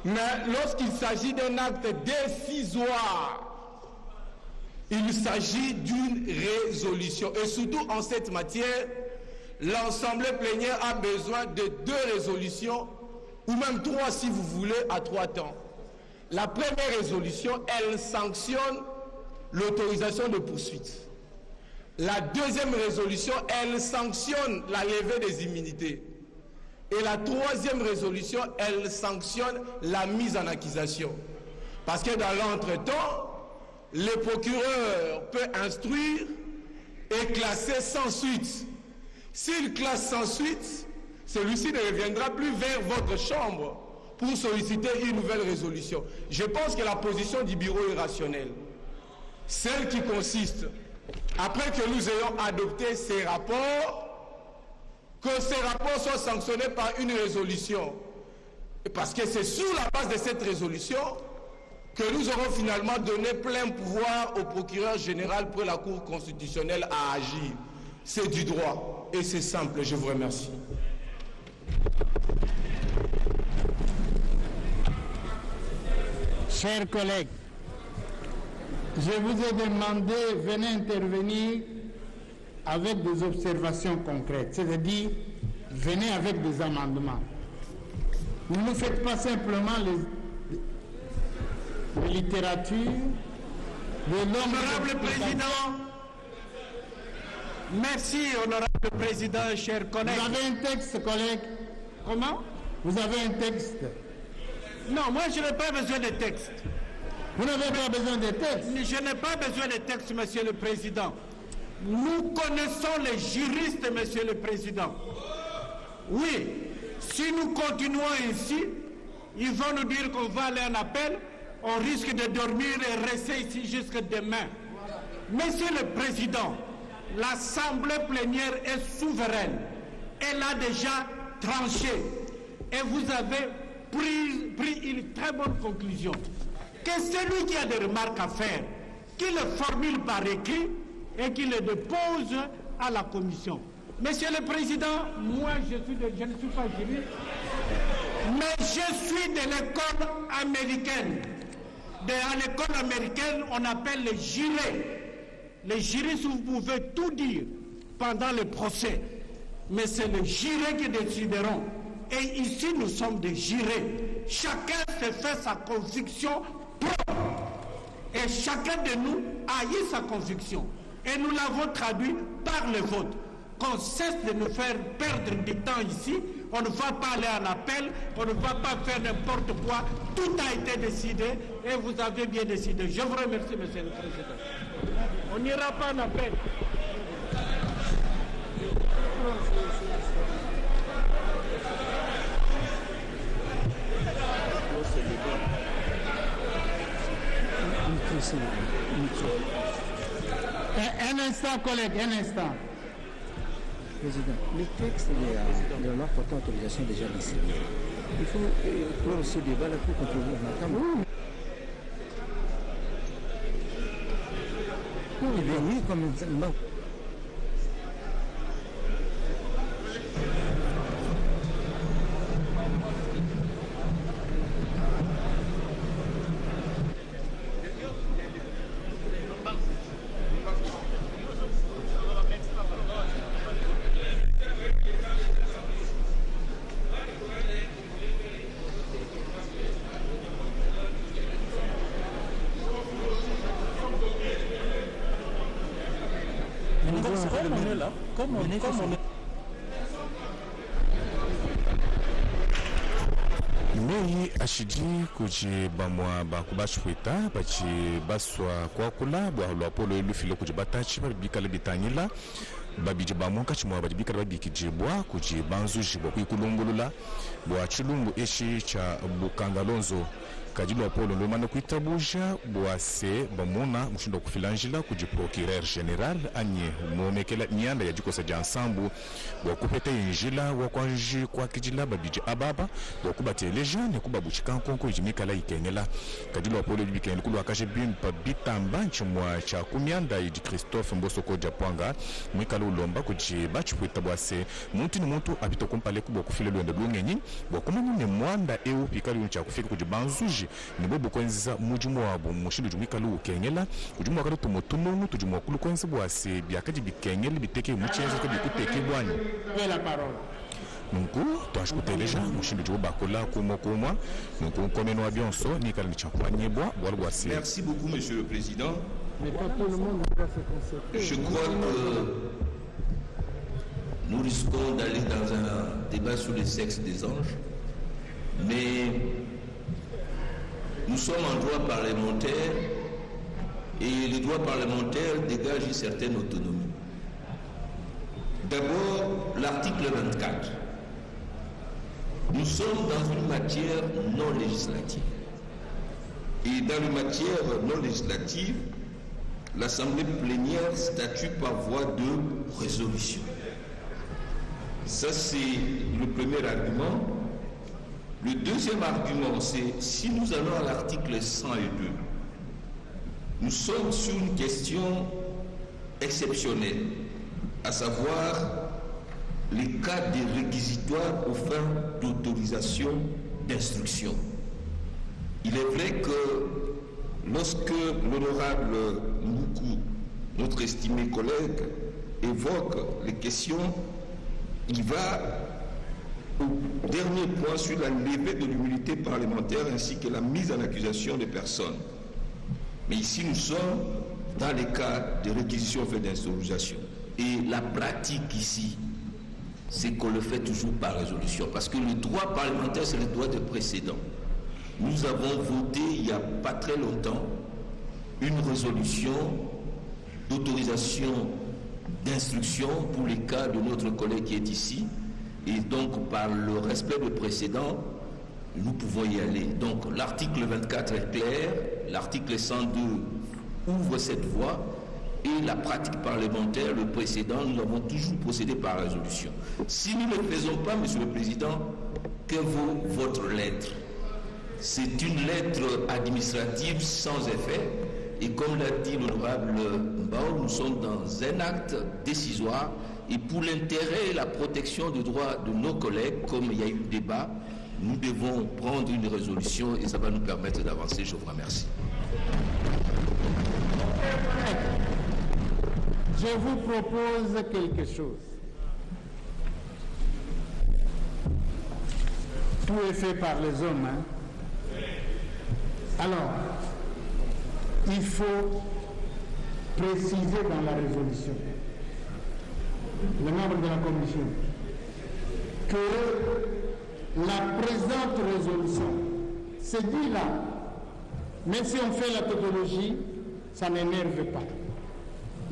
mais lorsqu'il s'agit d'un acte décisoire, il s'agit d'une résolution. Et surtout en cette matière, l'Assemblée plénière a besoin de 2 résolutions, ou même 3 si vous voulez, à 3 temps. La première résolution, elle sanctionne l'autorisation de poursuite. La deuxième résolution, elle sanctionne la levée des immunités. Et la troisième résolution, elle sanctionne la mise en accusation. Parce que dans l'entretemps, le procureur peut instruire et classer sans suite S'il classe sans suite, celui-ci ne reviendra plus vers votre chambre pour solliciter une nouvelle résolution. Je pense que la position du bureau est rationnelle. Celle qui consiste, après que nous ayons adopté ces rapports, que ces rapports soient sanctionnés par une résolution. Parce que c'est sur la base de cette résolution que nous aurons finalement donné plein pouvoir au procureur général pour la Cour constitutionnelle à agir. C'est du droit et c'est simple. Je vous remercie. Chers collègues, je vous ai demandé, venez intervenir avec des observations concrètes, c'est-à-dire, venez avec des amendements. Ne nous faites pas simplement les littératures de Honorable Président, merci, Honorable Président, chers collègues. Vous avez un texte, collègue? Comment? Vous avez un texte? Non, moi je n'ai pas besoin de texte. Vous n'avez pas besoin de texte? Je n'ai pas besoin de texte, Monsieur le Président. Nous connaissons les juristes, Monsieur le Président. Oui, si nous continuons ainsi, ils vont nous dire qu'on va aller en appel, on risque de dormir et rester ici jusqu'à demain. Monsieur le Président, l'Assemblée plénière est souveraine. Elle a déjà tranché. Et vous avez pris une très bonne conclusion. Que celui qui a des remarques à faire, qu'il le formule par écrit et qu'il le dépose à la commission. Monsieur le Président, moi je ne suis pas juriste, mais je suis de l'école américaine. À l'école américaine, on appelle les jurés. Les juristes, vous pouvez tout dire pendant le procès, mais c'est les jurés qui décideront. Et ici, nous sommes des jurés. Chacun se fait sa conviction propre. Et chacun de nous a eu sa conviction. Et nous l'avons traduit par le vote. Qu'on cesse de nous faire perdre du temps ici. On ne va pas aller en appel. On ne va pas faire n'importe quoi. Tout a été décidé. Et vous avez bien décidé. Je vous remercie, Monsieur le Président. On n'ira pas en appel. Un instant, collègue, un instant. Président, le texte de la loi portant autorisation déjà laissé. Il faut clore ce débat là pour contrôler la Cambre. Pour venir comme un... Mei ashidi kuji bamwa bakubashweta bachi baswa kwa kula bwa lwapolo ilufile kuji batachi bikale bitanyila babiji bamwa kachimwa baji bikale babikijibwa kuji banzuji bwa kuikulungulula bwa chilumbu eshi cha bukangalonzo kajilo apolo lomana kuitabuja bwase bamuna mushindo kufilanjila kuji procureur general anye momekela nyanda ya jikosa ja ensemble bwa kupeta injila wa kwanji kwa kijila babiji ababa bwa kubateleja ne kubabuchika konko ijimikala ikengela kajilo apolo libikengela kulwa kashe bimpa bitamba nchimwa cha kumyanda idi Christophe Mbosoko Japwanga mwikala ulomba kuji bachikwita bwase muntu ni muntu abito kumpale kubwa kufile lwenda lwengenyi bwa kumanya ne mwanda eu pikali uncha kufika kuji banzuji nibo bukwenza mujumu wabo mushindu jumikalu ukengela ujumu wakati tumutununu tujumu wakulu kwenzi bwase byakaji bikengeli biteke muchenzo kwa bikuteke bwanyu la parole. Nunku twashikuteleja mushindu jumu bakola kumwa nunku komeno wa bionso nikala nichakwa nyebwa bwala bwase. Merci beaucoup Monsieur le Président. Mais pas tout le monde doit se concerter. Je crois que nous risquons d'aller dans un débat sur les sexes des anges, mais nous sommes en droit parlementaire et les droits parlementaires dégagent une certaine autonomie. D'abord, l'article 24. Nous sommes dans une matière non législative. Et dans une matière non législative, l'Assemblée plénière statue par voie de résolution. Ça, c'est le premier argument. Le deuxième argument, c'est si nous allons à l'article 102, nous sommes sur une question exceptionnelle, à savoir les cas des réquisitoires aux fins d'autorisation d'instruction. Il est vrai que lorsque l'honorable Moukou, notre estimé collègue, évoque les questions, il va au dernier point sur la levée de l'immunité parlementaire ainsi que la mise en accusation des personnes. Mais ici, nous sommes dans les cas de réquisition faite d'instruction. Et la pratique ici, c'est qu'on le fait toujours par résolution. Parce que le droit parlementaire, c'est le droit de précédent. Nous avons voté, il n'y a pas très longtemps, une résolution d'autorisation d'instruction pour les cas de notre collègue qui est ici. Et donc, par le respect de précédent, nous pouvons y aller. Donc, l'article 24 est clair, l'article 102 ouvre cette voie, et la pratique parlementaire, le précédent, nous avons toujours procédé par résolution. Si nous ne le faisons pas, Monsieur le Président, que vaut votre lettre? C'est une lettre administrative sans effet, et comme l'a dit l'honorable Mbao, nous sommes dans un acte décisoire, et pour l'intérêt et la protection des droits de nos collègues, comme il y a eu débat, nous devons prendre une résolution et ça va nous permettre d'avancer. Je vous remercie. Je vous propose quelque chose. Tout est fait par les hommes. Alors, il faut préciser dans la résolution, les membres de la commission, que la présente résolution, c'est dit là, même si on fait la tautologie, ça n'énerve pas.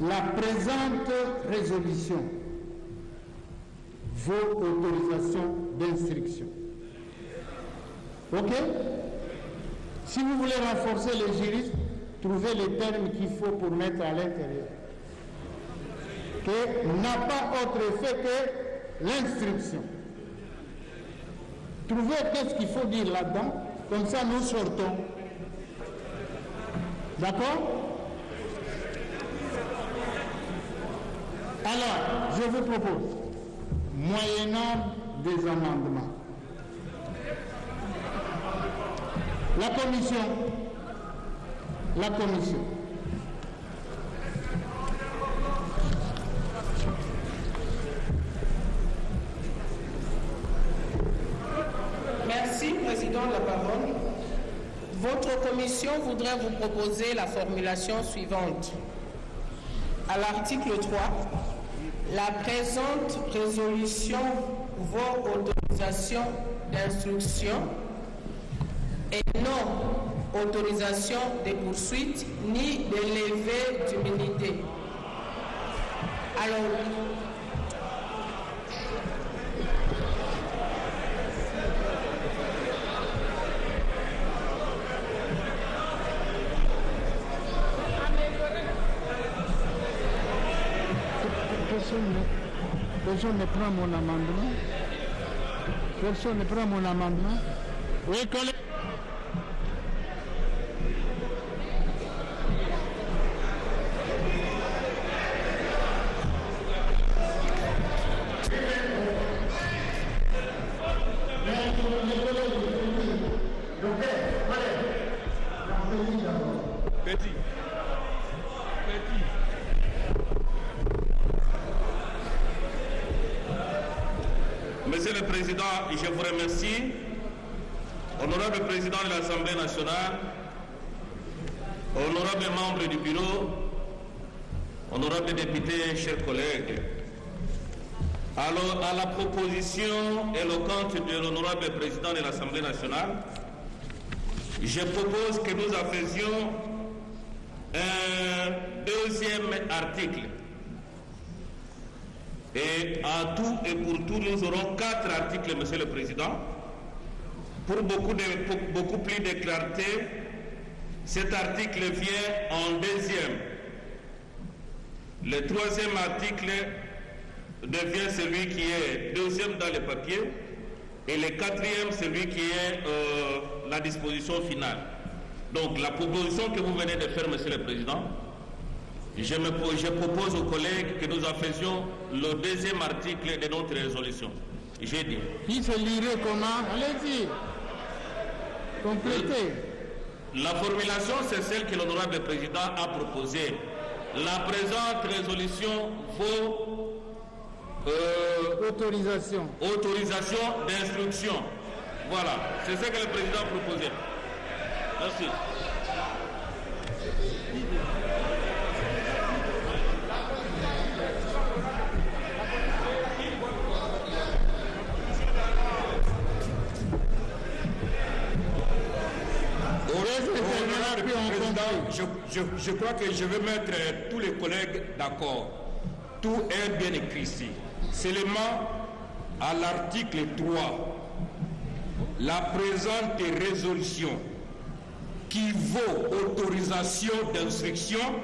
La présente résolution vaut autorisation d'instruction. OK? Si vous voulez renforcer les juristes, trouvez les termes qu'il faut pour mettre à l'intérieur. Que n'a pas autre effet que l'instruction. Trouvez qu'est-ce qu'il faut dire là-dedans, comme ça nous sortons. D'accord? Alors, je vous propose, moyennant des amendements, la commission, Merci, Président, la parole. Votre commission voudrait vous proposer la formulation suivante. À l'article 3, la présente résolution vaut autorisation d'instruction et non autorisation de poursuite ni de levée d'immunité. Alors, personne ne prend mon amendement. Personne ne prend mon amendement. Oui, collègue. Monsieur le Président, je vous remercie. Honorable Président de l'Assemblée nationale, honorable membre du bureau, honorable député, chers collègues, alors à la proposition éloquente de l'honorable Président de l'Assemblée nationale, je propose que nous faisions un deuxième article Et en tout et pour tout, nous aurons 4 articles, Monsieur le Président. Pour beaucoup plus de clarté, cet article vient en deuxième. Le 3e article devient celui qui est deuxième dans les papiers et le 4e celui qui est la disposition finale. Donc la proposition que vous venez de faire, Monsieur le Président, je propose aux collègues que nous en faisions le 2e article de notre résolution. J'ai dit. Qui se lirait comment? Allez-y. Complétez. La formulation, c'est celle que l'honorable président a proposée. La présente résolution vaut autorisation d'instruction. Voilà, c'est ce que le président a proposé. Merci. Je crois que je vais mettre tous les collègues d'accord. Tout est bien écrit ici. Seulement à l'article 3, la présente résolution qui vaut autorisation d'instruction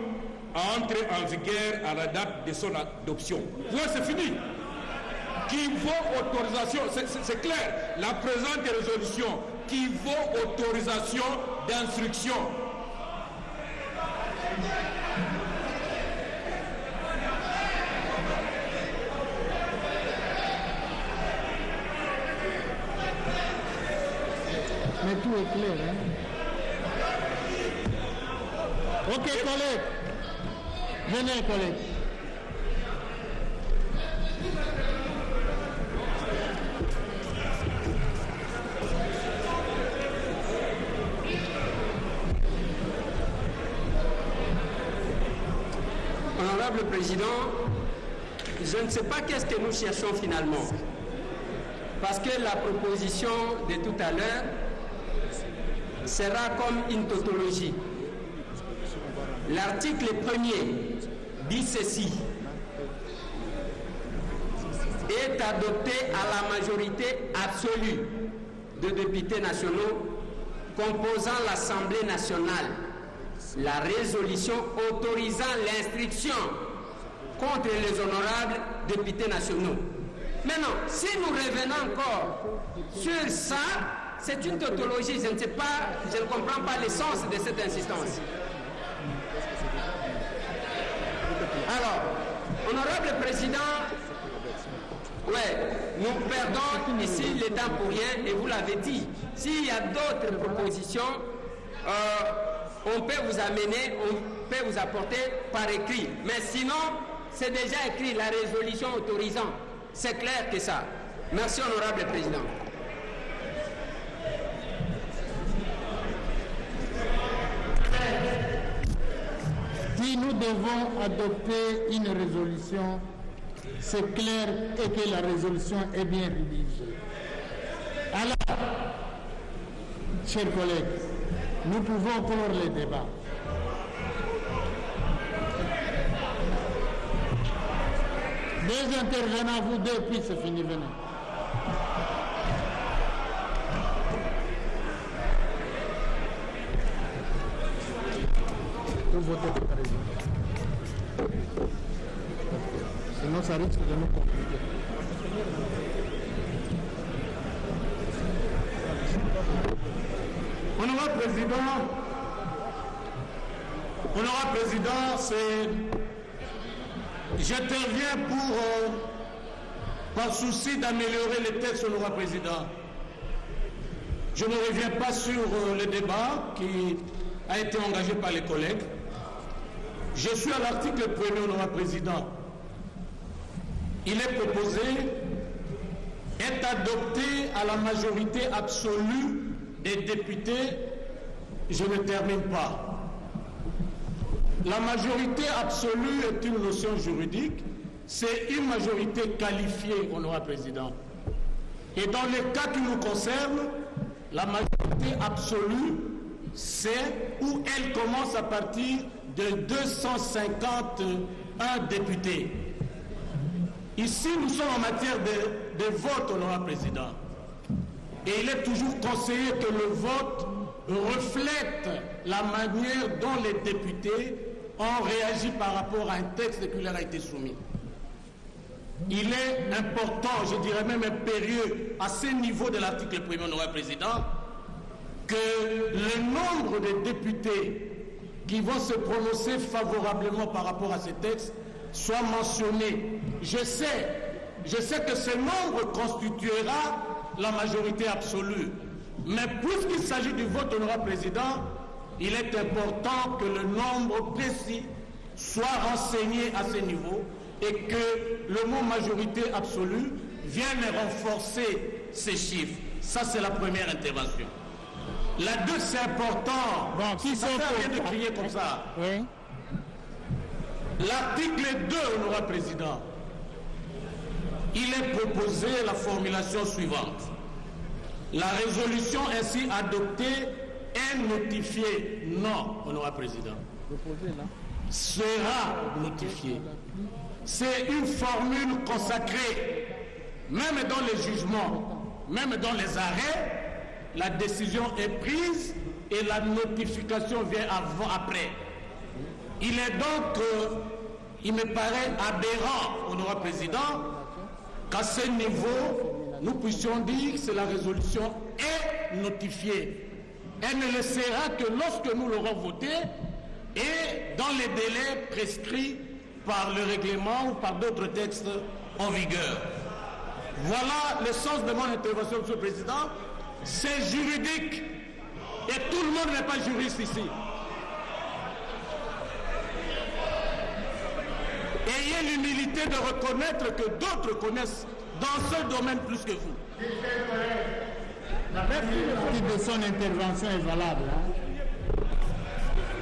entre en vigueur à la date de son adoption. Oui, c'est fini. Qui vaut autorisation, c'est clair. La présente résolution qui vaut autorisation d'instruction. Mais tout est clair, hein? Ok, collègues. Venez, collègues. Honorable Président, je ne sais pas qu'est-ce que nous cherchons finalement. Parce que la proposition de tout à l'heure sera comme une tautologie. L'article 1er dit ceci: est adopté à la majorité absolue de députés nationaux composant l'Assemblée nationale la résolution autorisant l'instruction contre les honorables députés nationaux. Maintenant, si nous revenons encore sur ça, c'est une tautologie. Je ne sais pas, je ne comprends pas l'essence de cette insistance. Alors, honorable président, nous perdons ici le temps pour rien, et vous l'avez dit. S'il y a d'autres propositions, on peut vous amener, on peut vous apporter par écrit. Mais sinon, c'est déjà écrit, la résolution autorisant. C'est clair que ça. Merci, honorable président. Si nous devons adopter une résolution, c'est clair et que la résolution est bien rédigée. Alors, chers collègues, nous pouvons clore les débats. Deux intervenants, vous deux, puis c'est fini, venez. Vous votez pour la résolution. Sinon, ça risque de nous compliquer. Honorable Président, j'interviens par souci d'améliorer les textes, Honorable Président. Je ne reviens pas sur le débat qui a été engagé par les collègues. Je suis à l'article 1er, Honorable Président. Il est proposé, est adopté à la majorité absolue des députés. Je ne termine pas. La majorité absolue est une notion juridique. C'est une majorité qualifiée, Honorable Président. Et dans les cas qui nous concernent, la majorité absolue, c'est où elle commence à partir de 251 députés. Ici, nous sommes en matière de vote, honorable président. Et il est toujours conseillé que le vote reflète la manière dont les députés ont réagi par rapport à un texte qui leur a été soumis. Il est important, je dirais même impérieux, à ce niveau de l'article 1er, honorable président, que le nombre de députés qui vont se prononcer favorablement par rapport à ce texte soit mentionné. Je sais que ce nombre constituera la majorité absolue. Mais puisqu'il s'agit du vote, honorable président, il est important que le nombre précis soit renseigné à ce niveau et que le mot majorité absolue vienne renforcer ces chiffres. Ça, c'est la première intervention. La deux, c'est important. Bon, qui ça sert à rien de crier comme ça. Oui. L'article 2, honorable président, il est proposé la formulation suivante. La résolution ainsi adoptée est notifiée. Non, honorable président. Sera notifiée. C'est une formule consacrée. Même dans les jugements, même dans les arrêts, la décision est prise et la notification vient après. Il est donc, il me paraît aberrant, honorable président, qu'à ce niveau, nous puissions dire que la résolution est notifiée. Elle ne le sera que lorsque nous l'aurons votée et dans les délais prescrits par le règlement ou par d'autres textes en vigueur. Voilà le sens de mon intervention, Monsieur le Président. C'est juridique et tout le monde n'est pas juriste ici. Ayez l'humilité de reconnaître que d'autres connaissent dans ce domaine plus que vous. La première partie de son intervention est valable.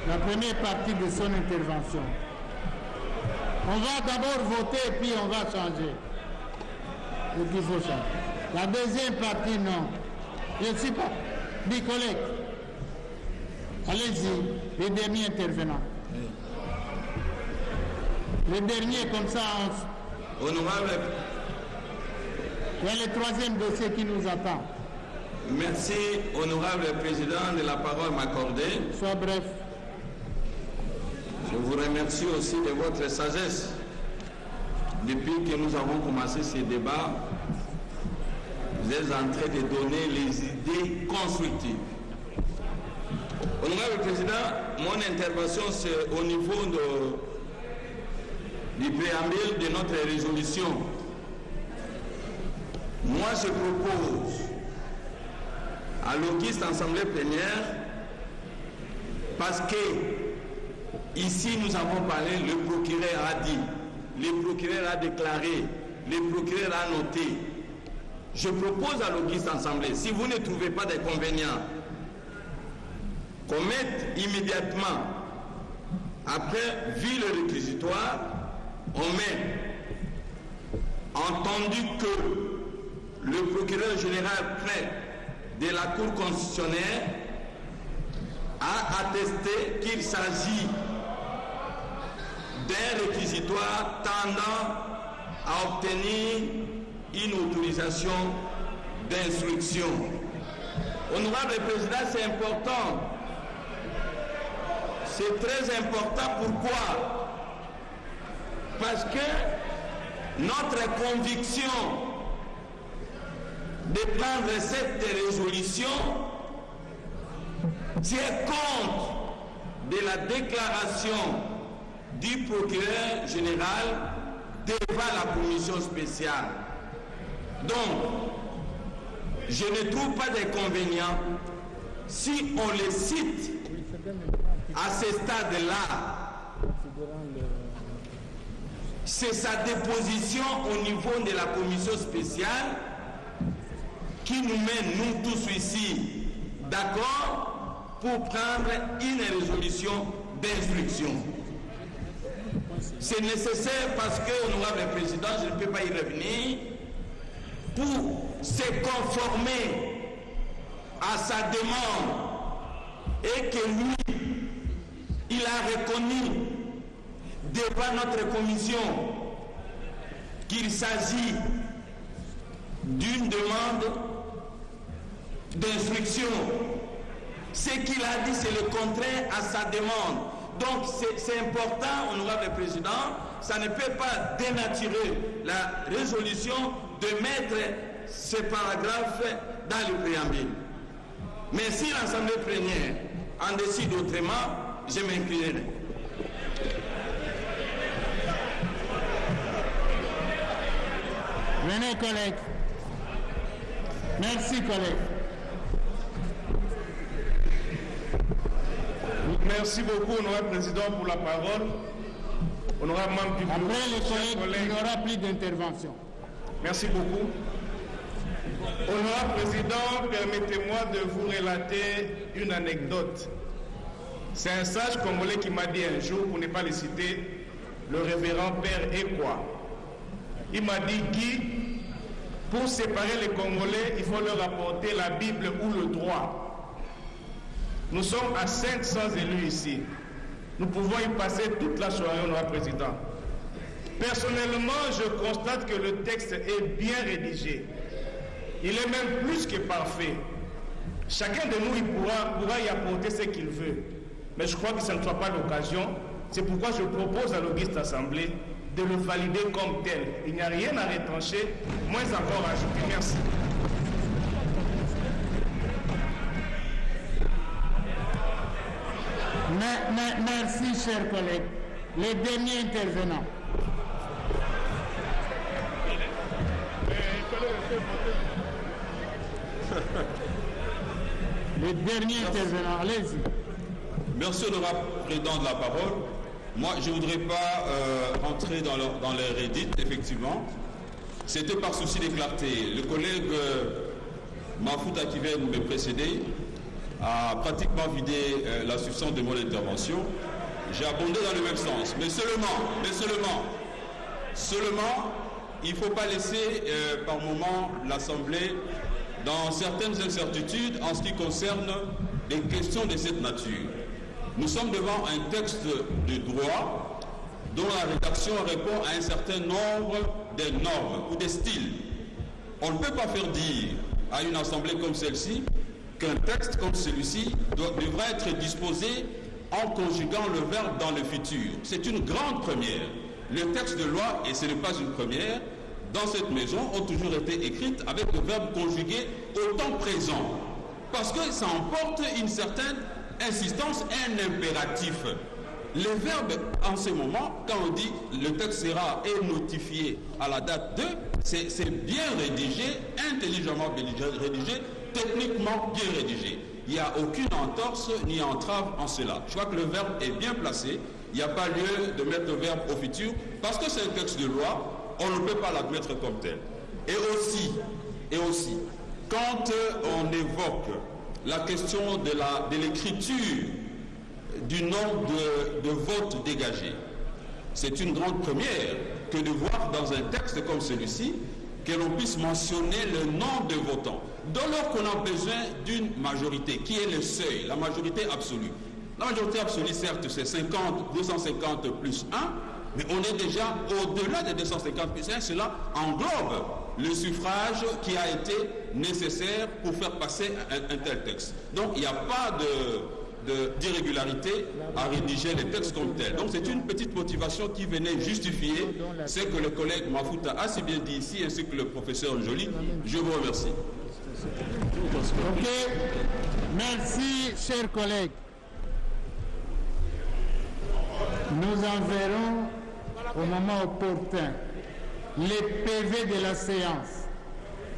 La première partie de son intervention. On va d'abord voter et puis on va changer. Donc il faut changer. La deuxième partie, non. Je ne sais pas. Mes collègues, allez-y, les derniers intervenants. Le dernier, comme ça, Honorable. Il y a le troisième dossier qui nous attend. Merci, honorable président, de la parole m'accorder. Sois bref. Je vous remercie aussi de votre sagesse. Depuis que nous avons commencé ces débats, vous êtes en train de donner les idées constructives. Honorable président, mon intervention c'est au niveau du préambule de notre résolution. Moi, je propose à l'auguste assemblée plénière, parce que ici nous avons parlé, le procureur a dit, le procureur a déclaré, le procureur a noté. Je propose à l'auguste assemblée, si vous ne trouvez pas d'inconvénient, qu'on mette immédiatement, après, vu le réquisitoire, on met, entendu que le procureur général près de la Cour constitutionnelle a attesté qu'il s'agit d'un réquisitoire tendant à obtenir une autorisation d'instruction. Honorable président, c'est important. C'est très important. Pourquoi? Parce que notre conviction de prendre cette résolution tient compte de la déclaration du procureur général devant la commission spéciale. Donc, je ne trouve pas d'inconvénient si on les cite à ce stade-là. C'est sa déposition au niveau de la commission spéciale qui nous met, nous tous ici, d'accord pour prendre une résolution d'instruction. C'est nécessaire parce que, honorable président, je ne peux pas y revenir, pour se conformer à sa demande et que lui, il a reconnu devant notre commission qu'il s'agit d'une demande d'instruction. Ce qu'il a dit, c'est le contraire à sa demande. Donc c'est important, honorable président, ça ne peut pas dénaturer la résolution de mettre ce paragraphe dans le préambule. Mais si l'Assemblée plénière en décide autrement, je m'inclinerai. Venez, collègues. Merci, collègues. Merci beaucoup, honorable président, pour la parole. Honorable membre du bureau. Après les collègues, il n'y aura plus d'intervention. Merci beaucoup. Honorable président, permettez-moi de vous relater une anecdote. C'est un sage congolais qui m'a dit un jour, pour ne pas le citer, le révérend père Ekwa. Il m'a dit, Guy, pour séparer les Congolais, il faut leur apporter la Bible ou le droit. Nous sommes à 500 élus ici. Nous pouvons y passer toute la soirée, honorable président. Personnellement, je constate que le texte est bien rédigé. Il est même plus que parfait. Chacun de nous pourra y apporter ce qu'il veut. Mais je crois que ce ne soit pas l'occasion. C'est pourquoi je propose à l'auguste assemblée de le valider comme tel. Il n'y a rien à retrancher, moins encore à ajouter. Merci. Merci, chers collègues. Les derniers intervenants. Les derniers intervenants, allez-y. Merci, honorable président de la parole. Moi, je ne voudrais pas rentrer dans les rédites, effectivement. C'était par souci de clarté. Le collègue Mafouta qui vient de me précéder a pratiquement vidé la substance de mon intervention. J'ai abondé dans le même sens. Mais seulement, il ne faut pas laisser par moment l'Assemblée dans certaines incertitudes en ce qui concerne les questions de cette nature. Nous sommes devant un texte de droit dont la rédaction répond à un certain nombre de normes ou de styles. On ne peut pas faire dire à une assemblée comme celle-ci qu'un texte comme celui-ci devra être disposé en conjuguant le verbe dans le futur. C'est une grande première. Les textes de loi, et ce n'est pas une première, dans cette maison ont toujours été écrites avec le verbe conjugué au temps présent. Parce que ça emporte une certaine insistance, un impératif. Le verbe, en ce moment, quand on dit le texte sera notifié à la date de, c'est bien rédigé, intelligemment rédigé, techniquement bien rédigé. Il n'y a aucune entorse ni entrave en cela. Je crois que le verbe est bien placé. Il n'y a pas lieu de mettre le verbe au futur parce que c'est un texte de loi, on ne peut pas l'admettre comme tel. Et aussi, quand on évoque la question de l'écriture du nombre de votes dégagés, c'est une grande première que de voir dans un texte comme celui-ci que l'on puisse mentionner le nombre de votants. Dès lors qu'on a besoin d'une majorité, qui est le seuil, la majorité absolue. La majorité absolue, certes, c'est 250 plus 1, mais on est déjà au-delà des 250 plus 1. Cela englobe le suffrage qui a été nécessaire pour faire passer un tel texte. Donc, il n'y a pas d'irrégularité à rédiger les textes comme tel. Donc, c'est une petite motivation qui venait justifier ce que le collègue Mafouta a si bien dit ici, ainsi que le professeur Joly. Je vous remercie. Ok, merci, chers collègues. Nous enverrons au moment opportun les PV de la séance,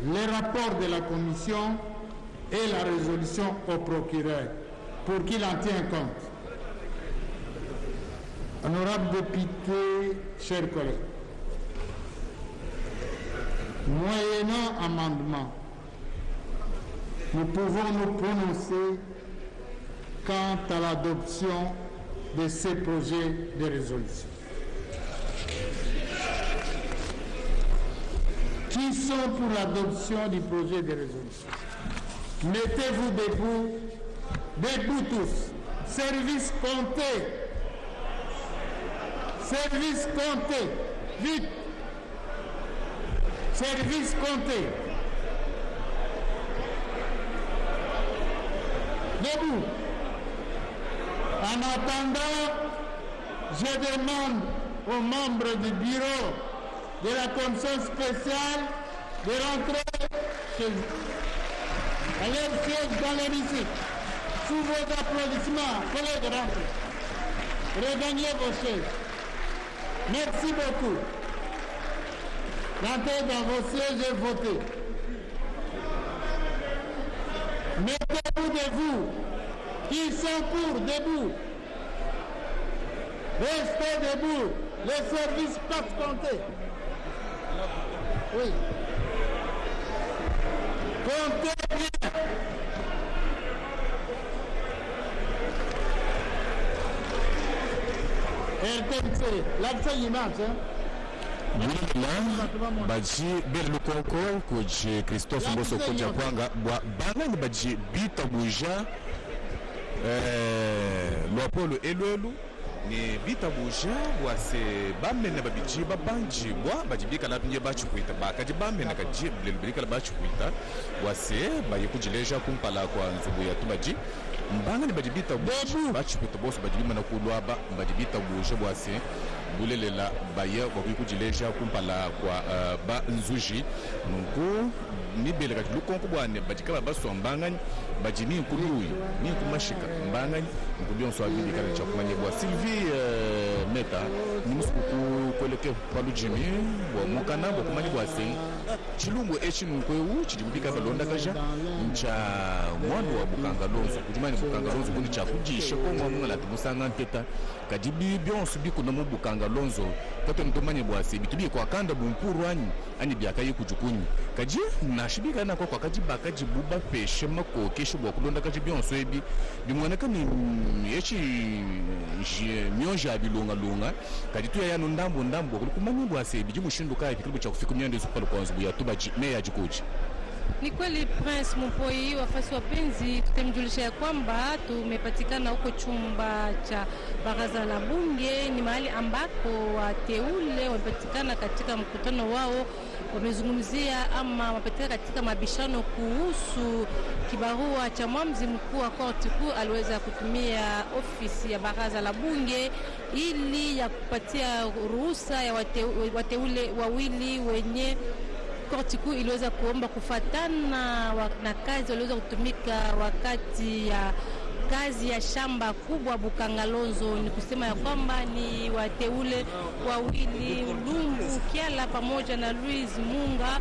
les rapports de la commission et la résolution au procureur pour qu'il en tienne compte. Honorables députés, chers collègues, moyennant amendement, nous pouvons nous prononcer quant à l'adoption de ces projets de résolution. Qui sont pour l'adoption du projet de résolution? Mettez-vous debout, debout tous. Service compté. Service compté. Vite. service compté. Debout. En attendant, je demande aux membres du bureau de la commission spéciale de rentrer chez eux. Allez, siège dans l'hémicycle. Sous vos applaudissements, collègues, rentrez. Regagnez vos chaises. Merci beaucoup. Rentrez dans vos sièges et votez. Mettez-vous debout. Ils sont pour, debout. Restez debout. Les services passent compter. Oui. Comptez bien. RTNC, l'accès il marche, hein? Bulila baji bel lukonko koji Christophe Mboso koja kwanga bwa bangani baji bita buja Lwapolo elwelu ni bita buja bwa se bamene babiji babanji bwa baji bika la tunje bachi kuita bakaji bamene kaji bilbika la bachi kuita bwa se bayi kujileja kumpala kwa nzubu ya tubaji mbanga ni baji bita buja bachi kuita boss baji bima na kulwaba baji bita buja bwa se bulelela baya bakikujileja kumpala kwa ba nzuji nungu ni belega lukonko bwane bajikaba baso mbangani bajini nkuluyi ni kumashika mbangani nkubyo nswa bidi kana chakumanye bwa Sylvie Meta ni musuku koleke palujimi bwa mukana bwa kumanye bwa se chilungu echinunkweu chijibika balonda kaja ncha mwandu wa bukanga lonzo kujimani bukanga lonzo kuni chakujisha ko mwana la tubusanga nteta kadibi byonsu bikuno mu bukanga lonzo kote mtomanye bwa se bitubi kwa kanda bunkuru ani byaka yikujukunyi kaji nashibika na kwa kajiba kajibuba peshe mako kesho bwa kulonda kaji byonso ebi bimwaneka ni yechi myoja bilunga lunga kadi tu ya ndambo kumanye bwa se biji mushinduka ikilibu cha kufika myande zupalo kwa nzubu ya tubaji meya jikuji. Ni kweli Prince Mpoi, wafasi wapenzi, tutemjulisha ya kwamba tumepatikana huko chumba cha baraza la bunge. Ni mahali ambako wateule wamepatikana katika mkutano wao, wamezungumzia ama wapatikana katika mabishano kuhusu kibarua cha mwamzi mkuu wa korti kuu aliweza kutumia ofisi ya baraza la bunge ili ya kupatia ruhusa ya wateule wawili wenye korti kuu iliweza kuomba kufatana na kazi waliweza kutumika wakati ya kazi ya shamba kubwa Bukangalonzo. Ni kusema ya kwamba ni wateule wawili Lumbu Kiala pamoja na Louise Munga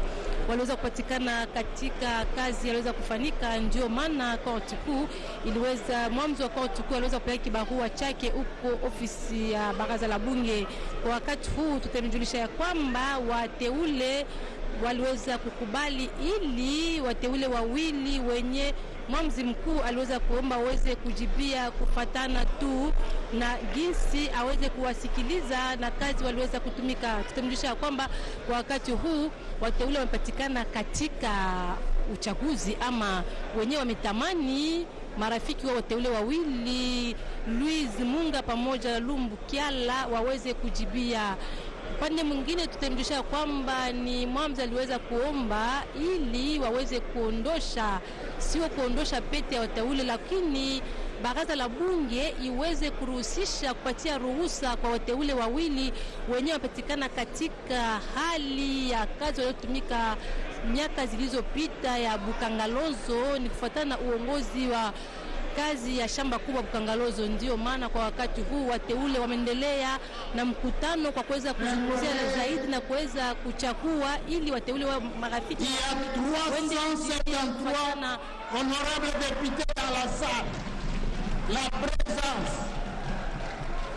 waliweza kupatikana katika kazi yaliweza kufanyika. Ndio maana korti kuu iliweza mwamzi wa korti kuu aliweza kupeleka kibarua chake huko ofisi ya baraza la bunge. Kwa wakati huu tutamjulisha ya kwamba wateule waliweza kukubali ili wateule wawili wenye mwamzi mkuu aliweza kuomba waweze kujibia kufatana tu na jinsi aweze kuwasikiliza na kazi waliweza kutumika. Tutamjulisha kwamba kwa wakati huu wateule wamepatikana katika uchaguzi ama wenyewe wametamani marafiki wa wateule wawili Louise Munga pamoja na Lumbu Kiala waweze kujibia. Pande mwingine tutamjulisha kwamba ni mwamzi aliweza kuomba ili waweze sio kuondosha pete ya wateule, lakini baraza la bunge iweze kuruhusisha kupatia ruhusa kwa wateule wawili wenyewe wapatikana katika hali ya kazi waliotumika miaka zilizopita ya Bukangalonzo, ni kufuatana na uongozi wa kazi ya shamba kubwa Bukangalonzo. Ndio maana kwa wakati huu wateule wameendelea na mkutano kwa kuweza kuzungumzia zaidi na kuweza kuchagua ili wateule wa marafiki. Il y a 373 honorables députés dans la salle. La présence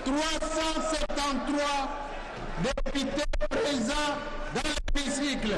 373 députés présents dans l'hémicycle.